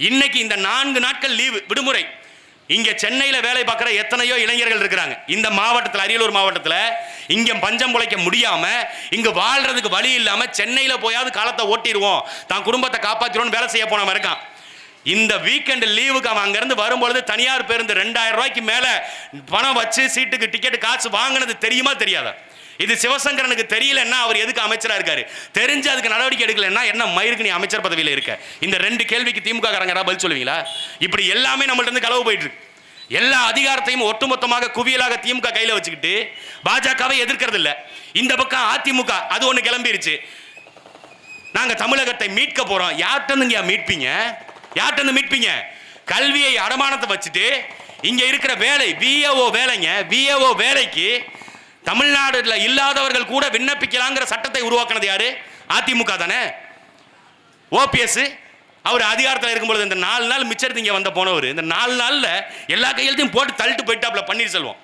இன்னைக்கு இந்த 4 நாட்கள் லீவு விடுமுறை, இங்க சென்னையில வேலை பார்க்குற எத்தனையோ இளைஞர்கள் இருக்கிறாங்க. இந்த மாவட்டத்தில், அரியலூர் மாவட்டத்தில் இங்க பஞ்சம் பிழைக்க முடியாம, இங்க வாழ்றதுக்கு வழி இல்லாம சென்னையில போயாவது காலத்தை ஓட்டிடுவோம், தான் குடும்பத்தை காப்பாற்றிடுவோம் வேலை செய்ய போனவன் இருக்கான். இந்த வீக்கெண்ட் லீவுக்கு அவன் அங்கிருந்து வரும்பொழுது தனியார் பேருந்து 2000 ரூபாய்க்கு மேல பணம் வச்சு சீட்டுக்கு டிக்கெட் காசு வாங்கினது தெரியுமா தெரியாதா? இது சிவசங்கரனுக்கு தெரியலன்னா அவர் எதுக்கு அமைச்சரா இருக்காரு? தெரிஞ்சு அதுக்கு நடவடிக்கை எடுக்கலன்னா என்ன மயிருக்கு நீ அமைச்சர் பதவியில் இருக்க? இந்த 2 கேள்விக்கு திமுக காரங்க பதில் சொல்லுவீங்களா? இப்படி எல்லாமே நம்மள்ட்ட இருந்து களவு போயிட்டு இருக்கு. எல்லா அதிகாரத்தையும் ஒட்டுமொத்தமாக குவியலாக திமுக கையில வச்சுக்கிட்டு பாஜகவை எதிர்க்கிறது இல்ல. இந்த பக்கம் அதிமுக அது ஒண்ணு கிளம்பிருச்சு, நாங்க தமிழகத்தை மீட்க போறோம். யார்கிட்ட மீட்பீங்க? யார்கிட்ட மீட்பீங்க? கல்வியை அடமானத்தை வச்சுட்டு இங்க இருக்கிற வேலை விஏஓ வேலைங்க, விஏஓ வேலைக்கு தமிழ்நாடுல இல்லாதவர்கள் கூட விண்ணப்பிக்கலாங்கிற சட்டத்தை உருவாக்குனது யாரு? அதிமுக தானே. ஓபிஎஸ் அவர் அதிகாரத்தில் இருக்கும்பொழுது இந்த 4 நாள் மிச்சம் இங்க வந்த போனவர், இந்த 4 நாள்ல எல்லா கையெழுத்தையும் போட்டு தள்ளிட்டு போயிட்டாப்ல பன்னீர்செல்வம்.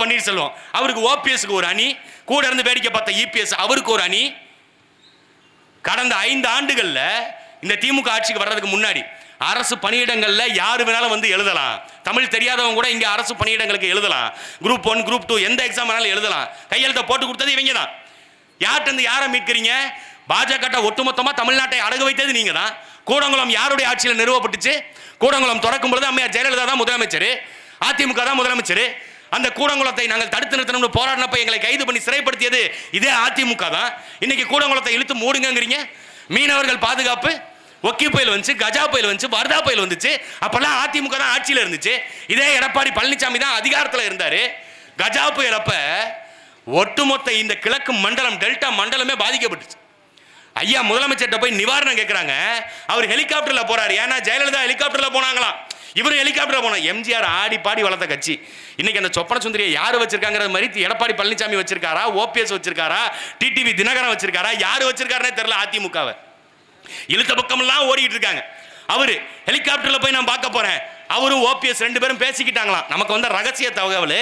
பன்னீர்செல்வம் அவருக்கு ஓபிஎஸ்க்கு ஒரு அணி, கூட இருந்து வேடிக்கை பார்த்த இபிஎஸ் அவருக்கு ஒரு அணி. கடந்த 5 ஆண்டுகள்ல இந்த திமுக ஆட்சிக்கு வர்றதுக்கு முன்னாடி அரசு பணியிடங்கள்ல யாரு வேணாலும் வந்து எழுதலாம். தமிழ் தெரியாதவங்க கூட இங்க அரசு பணியிடங்களுக்கு எழுதலாம். குரூப் 1 குரூப் 2 எந்த எக்ஸாம் வேணாலும் எழுதலாம். கையெழுத்த போட்டு கொடுத்தது இவங்க தான். யார்கிட்ட யாரை மீட்கிறீங்க? பாஜக ஒட்டுமொத்தமா தமிழ்நாட்டை அடகு வைத்தது நீங்க தான். கூடங்குளம் யாருடைய ஆட்சியில் நிறுவப்பட்டுச்சு? கூடங்குளம் திறக்கும் பொழுது அம்மையார் ஜெயலலிதா தான் முதலமைச்சர், அதிமுக தான் முதலமைச்சர். அந்த கூடங்குளத்தை நாங்கள் தடுத்து நிறுத்தணும்னு போராடினப்ப எங்களை கைது பண்ணி சிறைப்படுத்தியது இதே அதிமுக தான். இன்னைக்கு கூடங்குளத்தை இழுத்து மூடுங்கிறீங்க. மீனவர்கள் பாதுகாப்பு, ஒக்கி புயல் வந்துச்சு, கஜா புயல் வந்துச்சு, வர்தா புயல் வந்துச்சு, அப்பெல்லாம் அதிமுக தான் ஆட்சியில் இருந்துச்சு. இதே எடப்பாடி பழனிசாமி தான் அதிகாரத்தில் இருந்தாரு. கஜா புயல் அப்ப ஒட்டுமொத்த இந்த கிழக்கு மண்டலம், டெல்டா மண்டலமே பாதிக்கப்பட்டுச்சு. ஐயா முதலமைச்சர்கிட்ட போய் நிவாரணம் கேட்கிறாங்க. அவர் ஹெலிகாப்டர்ல போறாரு. ஏன்னா ஜெயலலிதா ஹெலிகாப்டர்ல போனாங்களாம், இவரும் ஹெலிகாப்டர்ல போனா. எம்ஜிஆர் ஆடி பாடி வளர்த்த கட்சி இன்னைக்கு அந்த சொப்பன சுந்தரியை யாரு வச்சிருக்காங்கிற மாதிரி எடப்பாடி பழனிசாமி வச்சிருக்காரா, ஓபிஎஸ் வச்சிருக்காரா, டிடிவி தினகரன் வச்சிருக்காரா, யாரு வச்சிருக்காருன்னே தெரியல. அதிமுகவை இழுத்த பக்கம் எல்லாம் ஓடிட்டு இருக்காங்க. அவரு ஹெலிகாப்டர்ல போய் நான் பார்க்க போறேன், அவரும் ஓபிஎஸ் 2 பேரும் பேசிக்கிட்டாங்களாம். நமக்கு வந்த ரகசிய தகவல்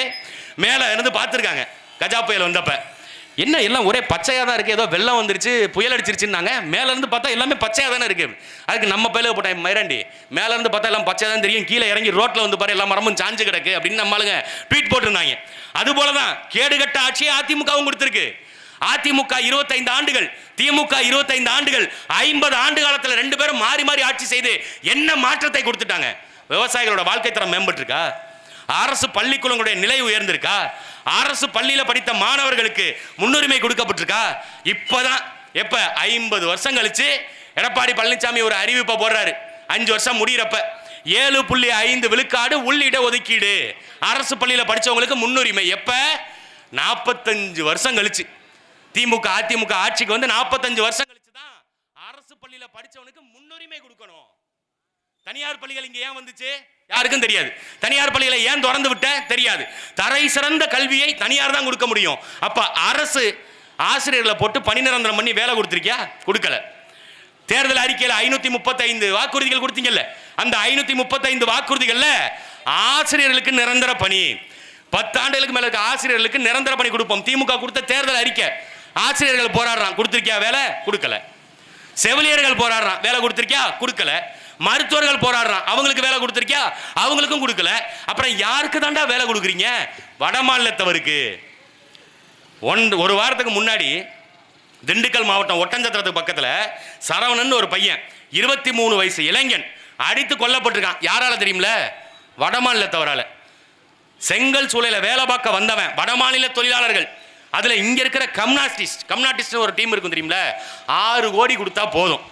மேல இருந்து பார்த்துருக்காங்க. கஜா புயல் வந்தப்ப என்ன எல்லாம் ஒரே பச்சையா தான் இருக்கு, ஏதோ வெள்ளம் வந்துருச்சு புயல் அடிச்சிருச்சுன்னாங்க. மேல இருந்து பார்த்தா எல்லாமே பச்சையா தானே இருக்கு. அதுக்கு நம்ம பயில போட்டேன் மயிராண்டி, மேல இருந்து பார்த்தா எல்லாம் பச்சையா தான் தெரியும், கீழே இறங்கி ரோட்ல வந்து பாரு எல்லா மரமும் சாஞ்சு கிடக்கு அப்படின்னு நம்மளுங்க ட்வீட் போட்டிருந்தாங்க. அது போலதான் கேடுகட்ட ஆட்சியை அதிமுகவும் கொடுத்திருக்கு. அதிமுக 25 ஆண்டுகள், திமுக 25 ஆண்டுகள், 50 ஆண்டு காலத்தில் 2 பேரும் மாறி மாறி ஆட்சி செய்து என்ன மாற்றத்தை கொடுத்துட்டாங்க? விவசாயிகளோட வாழ்க்கை தரம் மேம்பட்டிருக்கா? அரசு பள்ளிக்கூடங்களுடைய நிலை உயர்ந்திருக்கா? அரசு பள்ளியில படித்த மாணவர்களுக்கு முன்னுரிமை கொடுக்கப்பட்டிருக்கா? இப்பதான் எப்ப 50 வருஷம் கழிச்சு எடப்பாடி பழனிசாமி ஒரு அறிவிப்பை போடுறாரு. 5 வருஷம் முடிகிறப்ப 7.5 விழுக்காடு உள்ளிட ஒதுக்கீடு அரசு பள்ளியில படிச்சவங்களுக்கு முன்னுரிமை. எப்ப? 45 வருஷம் கழிச்சு. திமுக அதிமுக ஆட்சிக்கு வந்து 45 வருஷம் கழிச்சு தான் அரசு பள்ளியில படிச்சவனுக்கு முன்னுரிமை கொடுக்கணும். தனியார் பள்ளிகள் இங்க ஏன் வந்துச்சு? யாருக்கும் தெரியாது. தனியார் பள்ளிகளை ஏன் திறந்து விட்ட? தெரியாது. தரை சிறந்த கல்வியை தனியார் தான் கொடுக்க முடியும். அப்ப அரசு ஆசிரியர்களை போட்டு பணி நிரந்தரம் பண்ணி வேலை கொடுத்திருக்கியா? கொடுக்கல. தேர்தல் அறிக்கையில் 535 வாக்குறுதிகள் கொடுத்தீங்கல்ல, அந்த 535 வாக்குறுதிகள்ல ஆசிரியர்களுக்கு நிரந்தர பணி, 10 ஆண்டுகளுக்கு மேல இருக்க ஆசிரியர்களுக்கு நிரந்தர பணி கொடுப்போம். திமுக கொடுத்த தேர்தல் அறிக்கை. ஆசிரியர்கள் போராடுறான், கொடுத்திருக்கியா வேலை? கொடுக்கல. செவிலியர்கள் போராடுறான், வேலை கொடுத்திருக்கியா? கொடுக்கல. மருத்துவர்கள் போராடுறான், அவங்களுக்கு வேலை கொடுத்திருக்கியா? அவங்களுக்கும் கொடுக்கல. அப்புறம் யாருக்கு தாண்டா வேலை கொடுக்குறீங்க? வட மாநிலத்தவருக்கு. ஒரு வாரத்துக்கு முன்னாடி திண்டுக்கல் மாவட்டம் ஒட்டஞ்சத்திரத்துக்கு பக்கத்துல சரவணன் ஒரு பையன் 23 வயசு இளைஞன் அடித்து கொல்லப்பட்டிருக்கான். யாரால தெரியுமில? வட மாநிலத்தவரால. செங்கல் சூளையில வேலை பார்க்க வந்தவன் வடமாநில தொழிலாளர்கள். அதுல இங்க இருக்கிற கம்யூனிஸ்ட் ஒரு டீம் இருக்கும் தெரியுமில, 6 கோடி கொடுத்தா போதும்,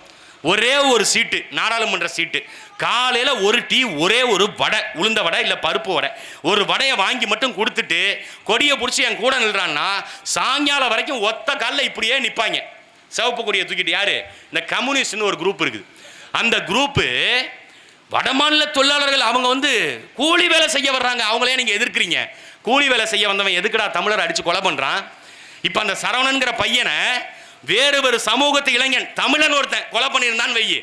ஒரே ஒரு சீட்டு, நாடாளுமன்ற சீட்டு. காலையில ஒரு டீ, ஒரே ஒரு வடை, உளுந்த வடை இல்ல பருப்பு வடை, ஒரு வடையை வாங்கி மட்டும் கொடுத்துட்டு கொடியை பிடிச்சி என் கூட நில்றான்னா சாயங்காலம் வரைக்கும் ஒத்த காலில் இப்படியே நிற்பாங்க. சிவப்பு கொடியை தூக்கிட்டு. யாரு? இந்த கம்யூனிஸ்ட்னு ஒரு குரூப் இருக்குது. அந்த குரூப்பு வடமாநில தொழிலாளர்கள். அவங்க வந்து கூலி வேலை செய்ய வர்றாங்க, அவங்களே நீங்க எதிர்க்கிறீங்க. கூலி வேலை செய்ய வந்தவன் எதுக்குடா தமிழர் அடிச்சு கொலை பண்றான்? இப்ப அந்த சரவணன்கிற பையனை வேறு ஒரு சமூகத்து இளைஞன் தமிழன் ஒருத்தன் கொலை பண்ணியிருந்தான் வையி,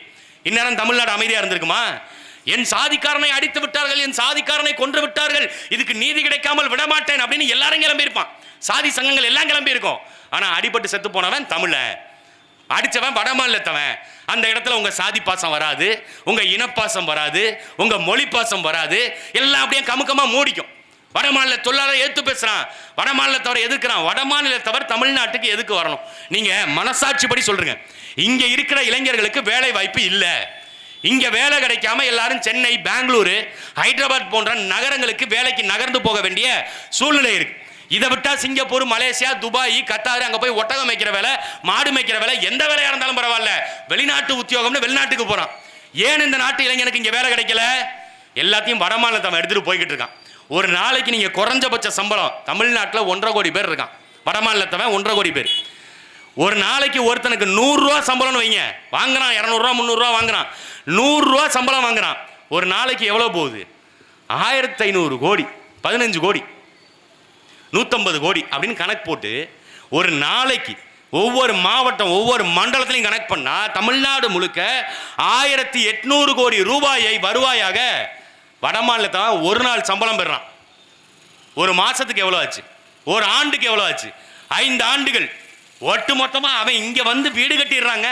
இந்நேரம் தமிழ்நாடு அமைதியா இருந்திருக்குமா? என் சாதிக்காரனை அடித்து விட்டார்கள், என் சாதிக்காரனை கொன்று விட்டார்கள், இதுக்கு நீதி கிடைக்காமல் விடமாட்டேன் அப்படின்னு எல்லாரும் கிளம்பி இருப்பான். சாதி சங்கங்கள் எல்லாம் கிளம்பி இருக்கும். ஆனா அடிபட்டு செத்து போனவன் தமிழன், அடிச்சவன் வடமாநிலத்தவன். அந்த இடத்துல உங்க சாதி பாசம் வராது, உங்க இனப்பாசம் வராது, உங்க மொழி பாசம் வராது. எல்லாம் அப்படியே கமுக்கமா மூடிக்கும். வடமாநில தொழிலாளர் எதிர்த்து பேசுறான், வடமாநிலத்தவர் எதிர்க்கிறான். வடமாநிலத்தவர் தமிழ்நாட்டுக்கு எதுக்கு வரணும்? நீங்க மனசாட்சிப்படி சொல்றீங்க. இங்க இருக்கிற இளைஞர்களுக்கு வேலை வாய்ப்பு இல்லை. இங்க வேலை கிடைக்காம எல்லாரும் சென்னை, பெங்களூரு, ஹைதராபாத் போன்ற நகரங்களுக்கு வேலைக்கு நகர்ந்து போக வேண்டிய சூழ்நிலை இருக்கு. இதை விட்டா சிங்கப்பூர், மலேசியா, துபாய், கத்தார், அங்க போய் ஒட்டகம் மேய்க்கிற வேலை, மாடு மேய்க்கிற வேலை, எந்த வேலையா இருந்தாலும் பரவாயில்ல, வெளிநாட்டு உத்தியோகம்னு வெளிநாட்டுக்கு போறான். ஏன் இந்த நாட்டு இளைஞனுக்கு இங்க வேலை கிடைக்கல? எல்லாத்தையும் வடமாநிலத்தை எடுத்துட்டு போய்கிட்டு இருக்கான். ஒரு நாளைக்கு நீங்க குறைஞ்சபட்ச சம்பளம் தமிழ்நாட்டில் 1.5 கோடி பேர் இருக்கான், வடமாநிலத்தவன் 1.5 கோடி பேர். ஒரு நாளைக்கு ஒருத்தனுக்கு 100 ரூபா சம்பளம்னு வைங்க, வாங்குறான் 200 ரூபா 300 ரூபா வாங்குறான், 100 ரூபா சம்பளம் வாங்குறான். ஒரு நாளைக்கு எவ்வளவு போகுது? 1500 கோடி, 15 கோடி, 150 கோடி அப்படின்னு கணக்கு போட்டு ஒரு நாளைக்கு ஒவ்வொரு மாவட்டம், ஒவ்வொரு மண்டலத்திலையும் கணக்கு பண்ணா தமிழ்நாடு முழுக்க 1800 கோடி ரூபாயை வருவாயாக வடமாநிலத்தான் ஒரு நாள் சம்பளம் பெறான். ஒரு மாசத்துக்கு எவ்வளவு ஆச்சு? ஒரு ஆண்டுக்கு எவ்வளவு ஆச்சு? 5 ஆண்டுகள் ஒட்டு மொத்தமா அவன் இங்க வந்து வீடு கட்டிடுறாங்க.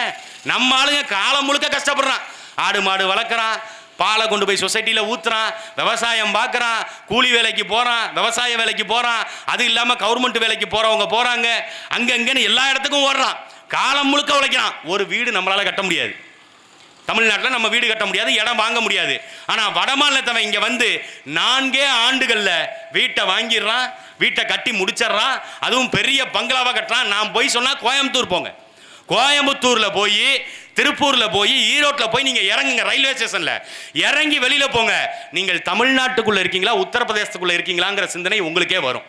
நம்ம ஆளுங்க காலம் முழுக்க கஷ்டப்படுறான். ஆடு மாடு வளர்க்குறான், பாலை கொண்டு போய் சொசைட்டியில் ஊத்துறான், விவசாயம் பார்க்குறான், கூலி வேலைக்கு போகிறான், விவசாய வேலைக்கு போகிறான், அது இல்லாமல் கவர்மெண்ட் வேலைக்கு போகிறவங்க போகிறாங்க, அங்கங்கன்னு எல்லா இடத்துக்கும் ஓடுறான், காலம் முழுக்க உழைக்கிறான். ஒரு வீடு நம்மளால் கட்ட முடியாது. தமிழ்நாட்டில் நம்ம வீடு கட்ட முடியாது, இடம் வாங்க முடியாது. ஆனால் வடமாநிலத்தவன் இங்கே வந்து 4 ஆண்டுகளில் வீட்டை வாங்கிடுறான், வீட்டை கட்டி முடிச்சிடறான், அதுவும் பெரிய பங்களாவாக கட்டுறான். நான் போய் சொன்னால் கோயம்புத்தூர் போங்க, கோயம்புத்தூரில் போய், திருப்பூரில் போய், ஈரோட்டில் போய் நீங்கள் இறங்குங்க, ரயில்வே ஸ்டேஷனில் இறங்கி வெளியில் போங்க. நீங்கள் தமிழ்நாட்டுக்குள்ளே இருக்கீங்களா, உத்தரப்பிரதேசத்துக்குள்ளே இருக்கீங்களாங்கிற சிந்தனை உங்களுக்கே வரும்.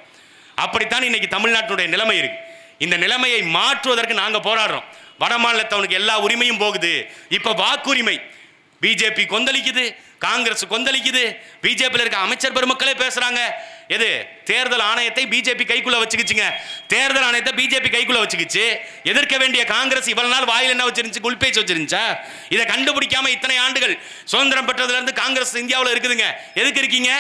அப்படித்தான் இன்னைக்கு தமிழ்நாட்டுடைய நிலைமை இருக்கு. இந்த நிலைமையை மாற்றுவதற்கு நாங்கள் போராடுறோம். வடமாநிலத்தவனுக்கு எல்லா உரிமையும் போகுது. இப்போ வாக்குரிமை பிஜேபி கொந்தளிக்குது, காங்கிரஸ் கொந்தளிக்குது, பிஜேபியில் இருக்க அமைச்சர் பெருமக்களே பேசுறாங்க. எது? தேர்தல் ஆணையத்தை பிஜேபி கைக்குள்ள வச்சுக்கிச்சுங்க. தேர்தல் ஆணையத்தை பிஜேபி கைக்குள்ள வச்சுக்கிச்சு. எதிர்க்க வேண்டிய காங்கிரஸ் இவ்வளவு நாள் வாயில் என்ன வச்சிருந்துச்சு? குல்பேச்சு வச்சிருந்துச்சா? இதை கண்டுபிடிக்காம இத்தனை ஆண்டுகள் சுதந்திரம் பெற்றதுல இருந்து காங்கிரஸ் இந்தியாவில் இருக்குதுங்க. எதுக்கு இருக்கீங்க?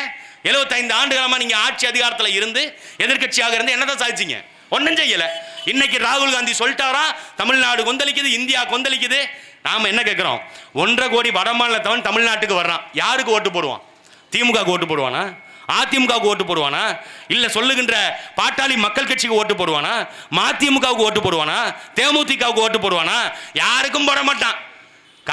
75 ஆண்டுகளமா நீங்க ஆட்சி அதிகாரத்தில் இருந்து எதிர்கட்சியாக இருந்து என்னதான் சாதிச்சீங்க? ஒன்னும் செய்யல. இன்னைக்கு ராகுல் காந்தி சொல்லிட்டாரா, தமிழ்நாடு கொந்தளிக்குது, இந்தியா கொந்தளிக்குது. நாம என்ன கேட்கிறோம்? 1.5 கோடி வடமாநிலத்தவன் தமிழ்நாட்டுக்கு வர்றான். யாருக்கு ஓட்டு போடுவான்? திமுக ஓட்டு போடுவானா? அதிமுக ஓட்டு போடுவானா? இல்ல சொல்லுகின்ற பாட்டாளி மக்கள் கட்சிக்கு ஓட்டு போடுவானா? மதிமுகவுக்கு ஓட்டு போடுவானா? தேமுதிகவுக்கு ஓட்டு போடுவானா? யாருக்கும் போட மாட்டான்.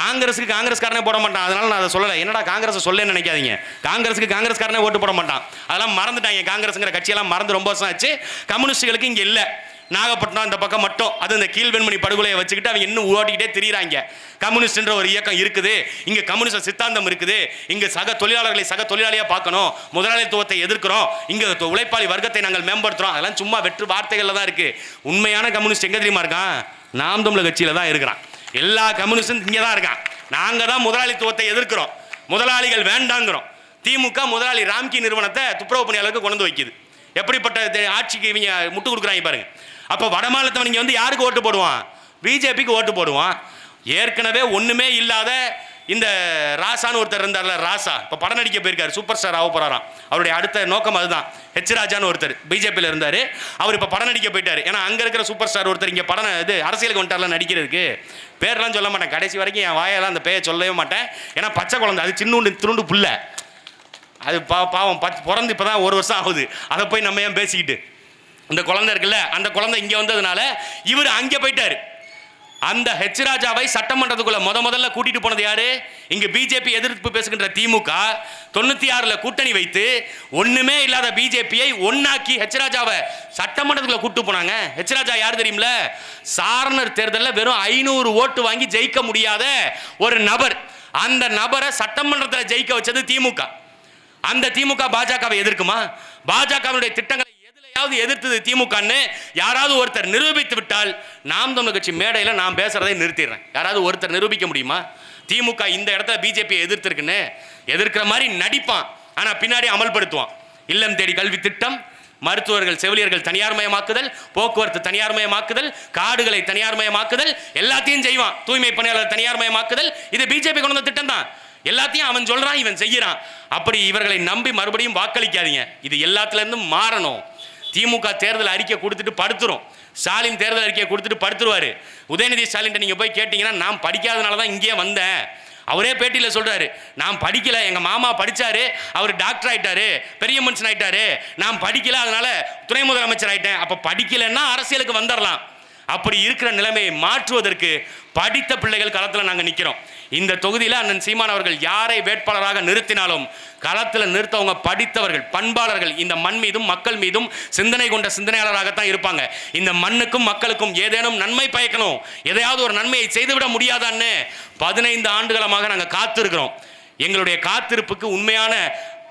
காங்கிரஸுக்கு காங்கிரஸ்காரனே போட மாட்டான். அதனால நான் அதை சொல்லலை. என்னடா காங்கிரஸ் சொல்ல நினைக்காதீங்க. காங்கிரஸுக்கு காங்கிரஸ்காரனே ஓட்டு போட மாட்டான். அதெல்லாம் மறந்துட்டாங்க. காங்கிரஸ்ங்கிற கட்சியெல்லாம் மறந்து ரொம்ப வருஷம் ஆச்சு. கம்யூனிஸ்டுகளுக்கு இங்கே இல்லை. நாகப்பட்டினம் இந்த பக்கம் மட்டும், அது இந்த கீழ்வெண்மணி படுகொலையை வச்சுக்கிட்டு அவங்க இன்னும் ஓட்டிக்கிட்டே திரியிறாங்க. கம்யூனிஸ்ட்ன்ற ஒரு இயக்கம் இருக்குது, இங்கே கம்யூனிஸ்ட் சித்தாந்தம் இருக்குது, இங்கே சக தொழிலாளர்களை சக தொழிலாளியாக பார்க்கணும், முதலாளித்துவத்தை எதிர்க்கிறோம், இங்கே உழைப்பாளி வர்க்கத்தை நாங்கள் மேம்படுத்துகிறோம். அதெல்லாம் சும்மா வெற்று வார்த்தைகளில் தான் இருக்குது. உண்மையான கம்யூனிஸ்ட் எங்கே தெரியுமா இருக்கான்? நாம் தமிழர் கட்சியில் தான் இருக்கிறான். எல்லா கம்யூனிஸ்டும் இங்கே தான் இருக்கான். நாங்கள் தான் முதலாளித்துவத்தை எதிர்க்கிறோம், முதலாளிகள் வேண்டாங்கிறோம். திமுக முதலாளி ராம்கி நிறுவனத்தை துப்புரவு பணியாளருக்கு கொண்டு வந்து வைக்குது. எப்படிப்பட்ட ஆட்சிக்கு இவங்க முட்டு கொடுக்குறாங்க பாருங்க. அப்போ வடமாநிலத்தவன் இங்கே வந்து யாருக்கு ஓட்டு போடுவான்? பிஜேபிக்கு ஓட்டு போடுவான். ஏற்கனவே ஒன்றுமே இல்லாத இந்த ராசான்னு ஒருத்தர் இருந்தார்ல, ராசா இப்போ படம் நடிக்க போயிருக்காரு, சூப்பர் ஸ்டார் ஆக போகிறாராம். அவருடைய அடுத்த நோக்கம் அதுதான். ஹெச் ராஜான்னு ஒருத்தர் பிஜேபியில் இருந்தார், அவர் இப்போ படம் நடிக்க போயிட்டார். ஏன்னா அங்கே இருக்கிற சூப்பர் ஸ்டார் ஒருத்தர் இங்கே படம் இது அரசியலுக்கு வந்துட்டார்ல நடிக்கிறதுக்கு. பேர்லாம் சொல்ல மாட்டேன், கடைசி வரைக்கும் என் வாயெல்லாம் அந்த பேரை சொல்லவே மாட்டேன். ஏன்னா பச்சை குழந்தை, அது சின்ன திருண்டு புள்ள, அது பாவம் பிறந்து இப்போ தான் 1 வருஷம் ஆகுது. அதை போய் நம்ம ஏன் பேசிக்கிட்டு? இந்த குழந்தை இருக்குல்ல, அந்த குழந்தை இங்கே வந்ததுனால இவர் அங்கே போயிட்டார். அந்த ஹெச் ராஜாவை சட்டமன்றத்துக்குள்ள முதல்ல கூட்டிட்டு போனது யாரு? இங்க பிஜேபி எதிர்ப்பு பேசுகின்ற திமுக 96 கூட்டணி வைத்து ஒண்ணுமே இல்லாத பிஜேபியை ஒன்னாக்கி ஹெச் ராஜாவை சட்டமன்றத்துக்குள்ள கூட்டு போனாங்க. ஹெச் ராஜா யார் தெரியுமில? சாரணர் தேர்தலில் வெறும் 500 ஓட்டு வாங்கி ஜெயிக்க முடியாத ஒரு நபர். அந்த நபரை சட்டமன்றத்தில் ஜெயிக்க வச்சது திமுக. அந்த திமுக பாஜகவை எதிர்க்குமா? பாஜகவினுடைய திட்டங்களை எதிர்த்தது திமுகன்னு யாராவது ஒருத்தர் நிரூபித்து விட்டால் நாம் தமிழர் கட்சி மேடையில் நான் பேசுறதை நிறுத்திடுறேன். யாராவது ஒருத்தர் நிரூபிக்க முடியுமா? திமுக இந்த இடத்துல பிஜேபி எதிர்த்திருக்குன்னு எதிர்க்கிற மாதிரி நடிப்பான், ஆனா பின்னாடி அமல்படுத்துவான். இல்லம் தேடி கல்வி திட்டம், மருத்துவர்கள் செவிலியர்கள் தனியார்மயமாக்குதல், போக்குவரத்து தனியார்மயமாக்குதல், காடுகளை தனியார்மயமாக்குதல், எல்லாத்தையும் செய்வான். தூய்மை பணியாளர் தனியார்மயமாக்குதல், இது பிஜேபி கொண்டு வந்த திட்டம் தான். எல்லாத்தையும் அவன் சொல்றான், இவன் செய்யறான். அப்படி இவர்களை நம்பி மறுபடியும் வாக்களிக்காதீங்க. இது எல்லாத்துல இருந்தும் மாறணும். திமுக தேர்தல் அறிக்கை கொடுத்துட்டு படுத்துரும். ஸ்டாலின் தேர்தல் அறிக்கையை கொடுத்துட்டு படுத்துருவாரு. உதயநிதி ஸ்டாலின் நீங்க போய் கேட்டீங்கன்னா, நான் படிக்காதனால தான் இங்கே வந்தேன். அவரே பேட்டியில் சொல்றாரு, நான் படிக்கல, எங்க மாமா படிச்சாரு, அவர் டாக்டர் ஆயிட்டாரு, பெரிய மனுஷன் ஆயிட்டாரு, நான் படிக்கல, அதனால துணை முதலமைச்சர் ஆயிட்டேன். அப்ப படிக்கலன்னா அரசியலுக்கு வந்துடலாம். அப்படி இருக்கிற நிலைமையை மாற்றுவதற்கு படித்த பிள்ளைகள் களத்தில் நாங்கள் நிற்கிறோம். இந்த தொகுதியில் அண்ணன் சீமான் அவர்கள் யாரை வேட்பாளராக நிறுத்தினாலும் களத்தில் நிறுத்தவங்க படித்தவர்கள், பண்பாளர்கள், இந்த மண் மீதும் மக்கள் மீதும் சிந்தனை கொண்ட சிந்தனையாளராகத்தான் இருப்பாங்க. இந்த மண்ணுக்கும் மக்களுக்கும் ஏதேனும் நன்மை பயக்கணும், எதையாவது ஒரு நன்மையை செய்துவிட முடியாதான்னு 15 ஆண்டுகளமாக நாங்கள் காத்திருக்கிறோம். எங்களுடைய காத்திருப்புக்கு உண்மையான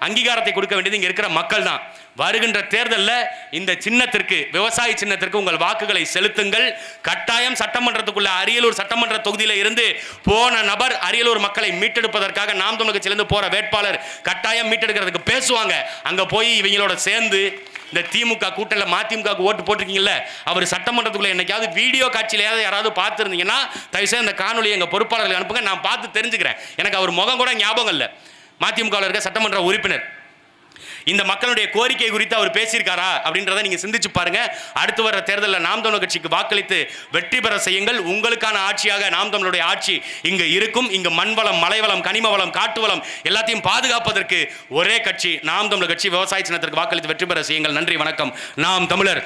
அங்கீகாரத்தை கொடுக்க வேண்டியது இங்கே இருக்கிற மக்கள் தான். வருகின்ற தேர்தலில் இந்த சின்னத்திற்கு, விவசாய சின்னத்திற்கு உங்கள் வாக்குகளை செலுத்துங்கள். கட்டாயம் சட்டமன்றத்துக்குள்ள அரியலூர் சட்டமன்ற தொகுதியில் இருந்து போன நபர் அரியலூர் மக்களை மீட்டெடுப்பதற்காக நாம் தமிழ் கட்சியிலிருந்து போற வேட்பாளர் கட்டாயம் மீட்டெடுக்கிறதுக்கு பேசுவாங்க. அங்க போய் இவங்களோட சேர்ந்து இந்த திமுக கூட்டணியில் மதிமுக ஓட்டு போட்டிருக்கீங்கல்ல, அவர் சட்டமன்றத்துக்குள்ள என்னைக்காவது வீடியோ காட்சியிலையாவது யாராவது பார்த்துருந்தீங்கன்னா தயவுசெய்து அந்த காணொலியை எங்கள் பொறுப்பாளர்கள் அனுப்புங்க, நான் பார்த்து தெரிஞ்சுக்கிறேன். எனக்கு அவர் முகம் கூட ஞாபகம் இல்லை. மதிமுகவில் இருக்க சட்டமன்ற உறுப்பினர் இந்த மக்களுடைய கோரிக்கை குறித்து அவர் பேசியிருக்காரா அப்படின்றத நீங்க சிந்திச்சு பாருங்க. அடுத்து வர தேர்தலில் நாம் தமிழர் கட்சிக்கு வாக்களித்து வெற்றி பெற செய்யுங்கள். உங்களுக்கான ஆட்சியாக நாம் தமிழருடைய ஆட்சி இங்கு இருக்கும். இங்கு மண்வளம், மலைவளம், கனிம வளம், காட்டு வளம் எல்லாத்தையும் பாதுகாப்பதற்கு ஒரே கட்சி நாம் தமிழர் கட்சி. விவசாய சின்னத்திற்கு வாக்களித்து வெற்றி பெற செய்யுங்கள். நன்றி, வணக்கம். நாம் தமிழர்.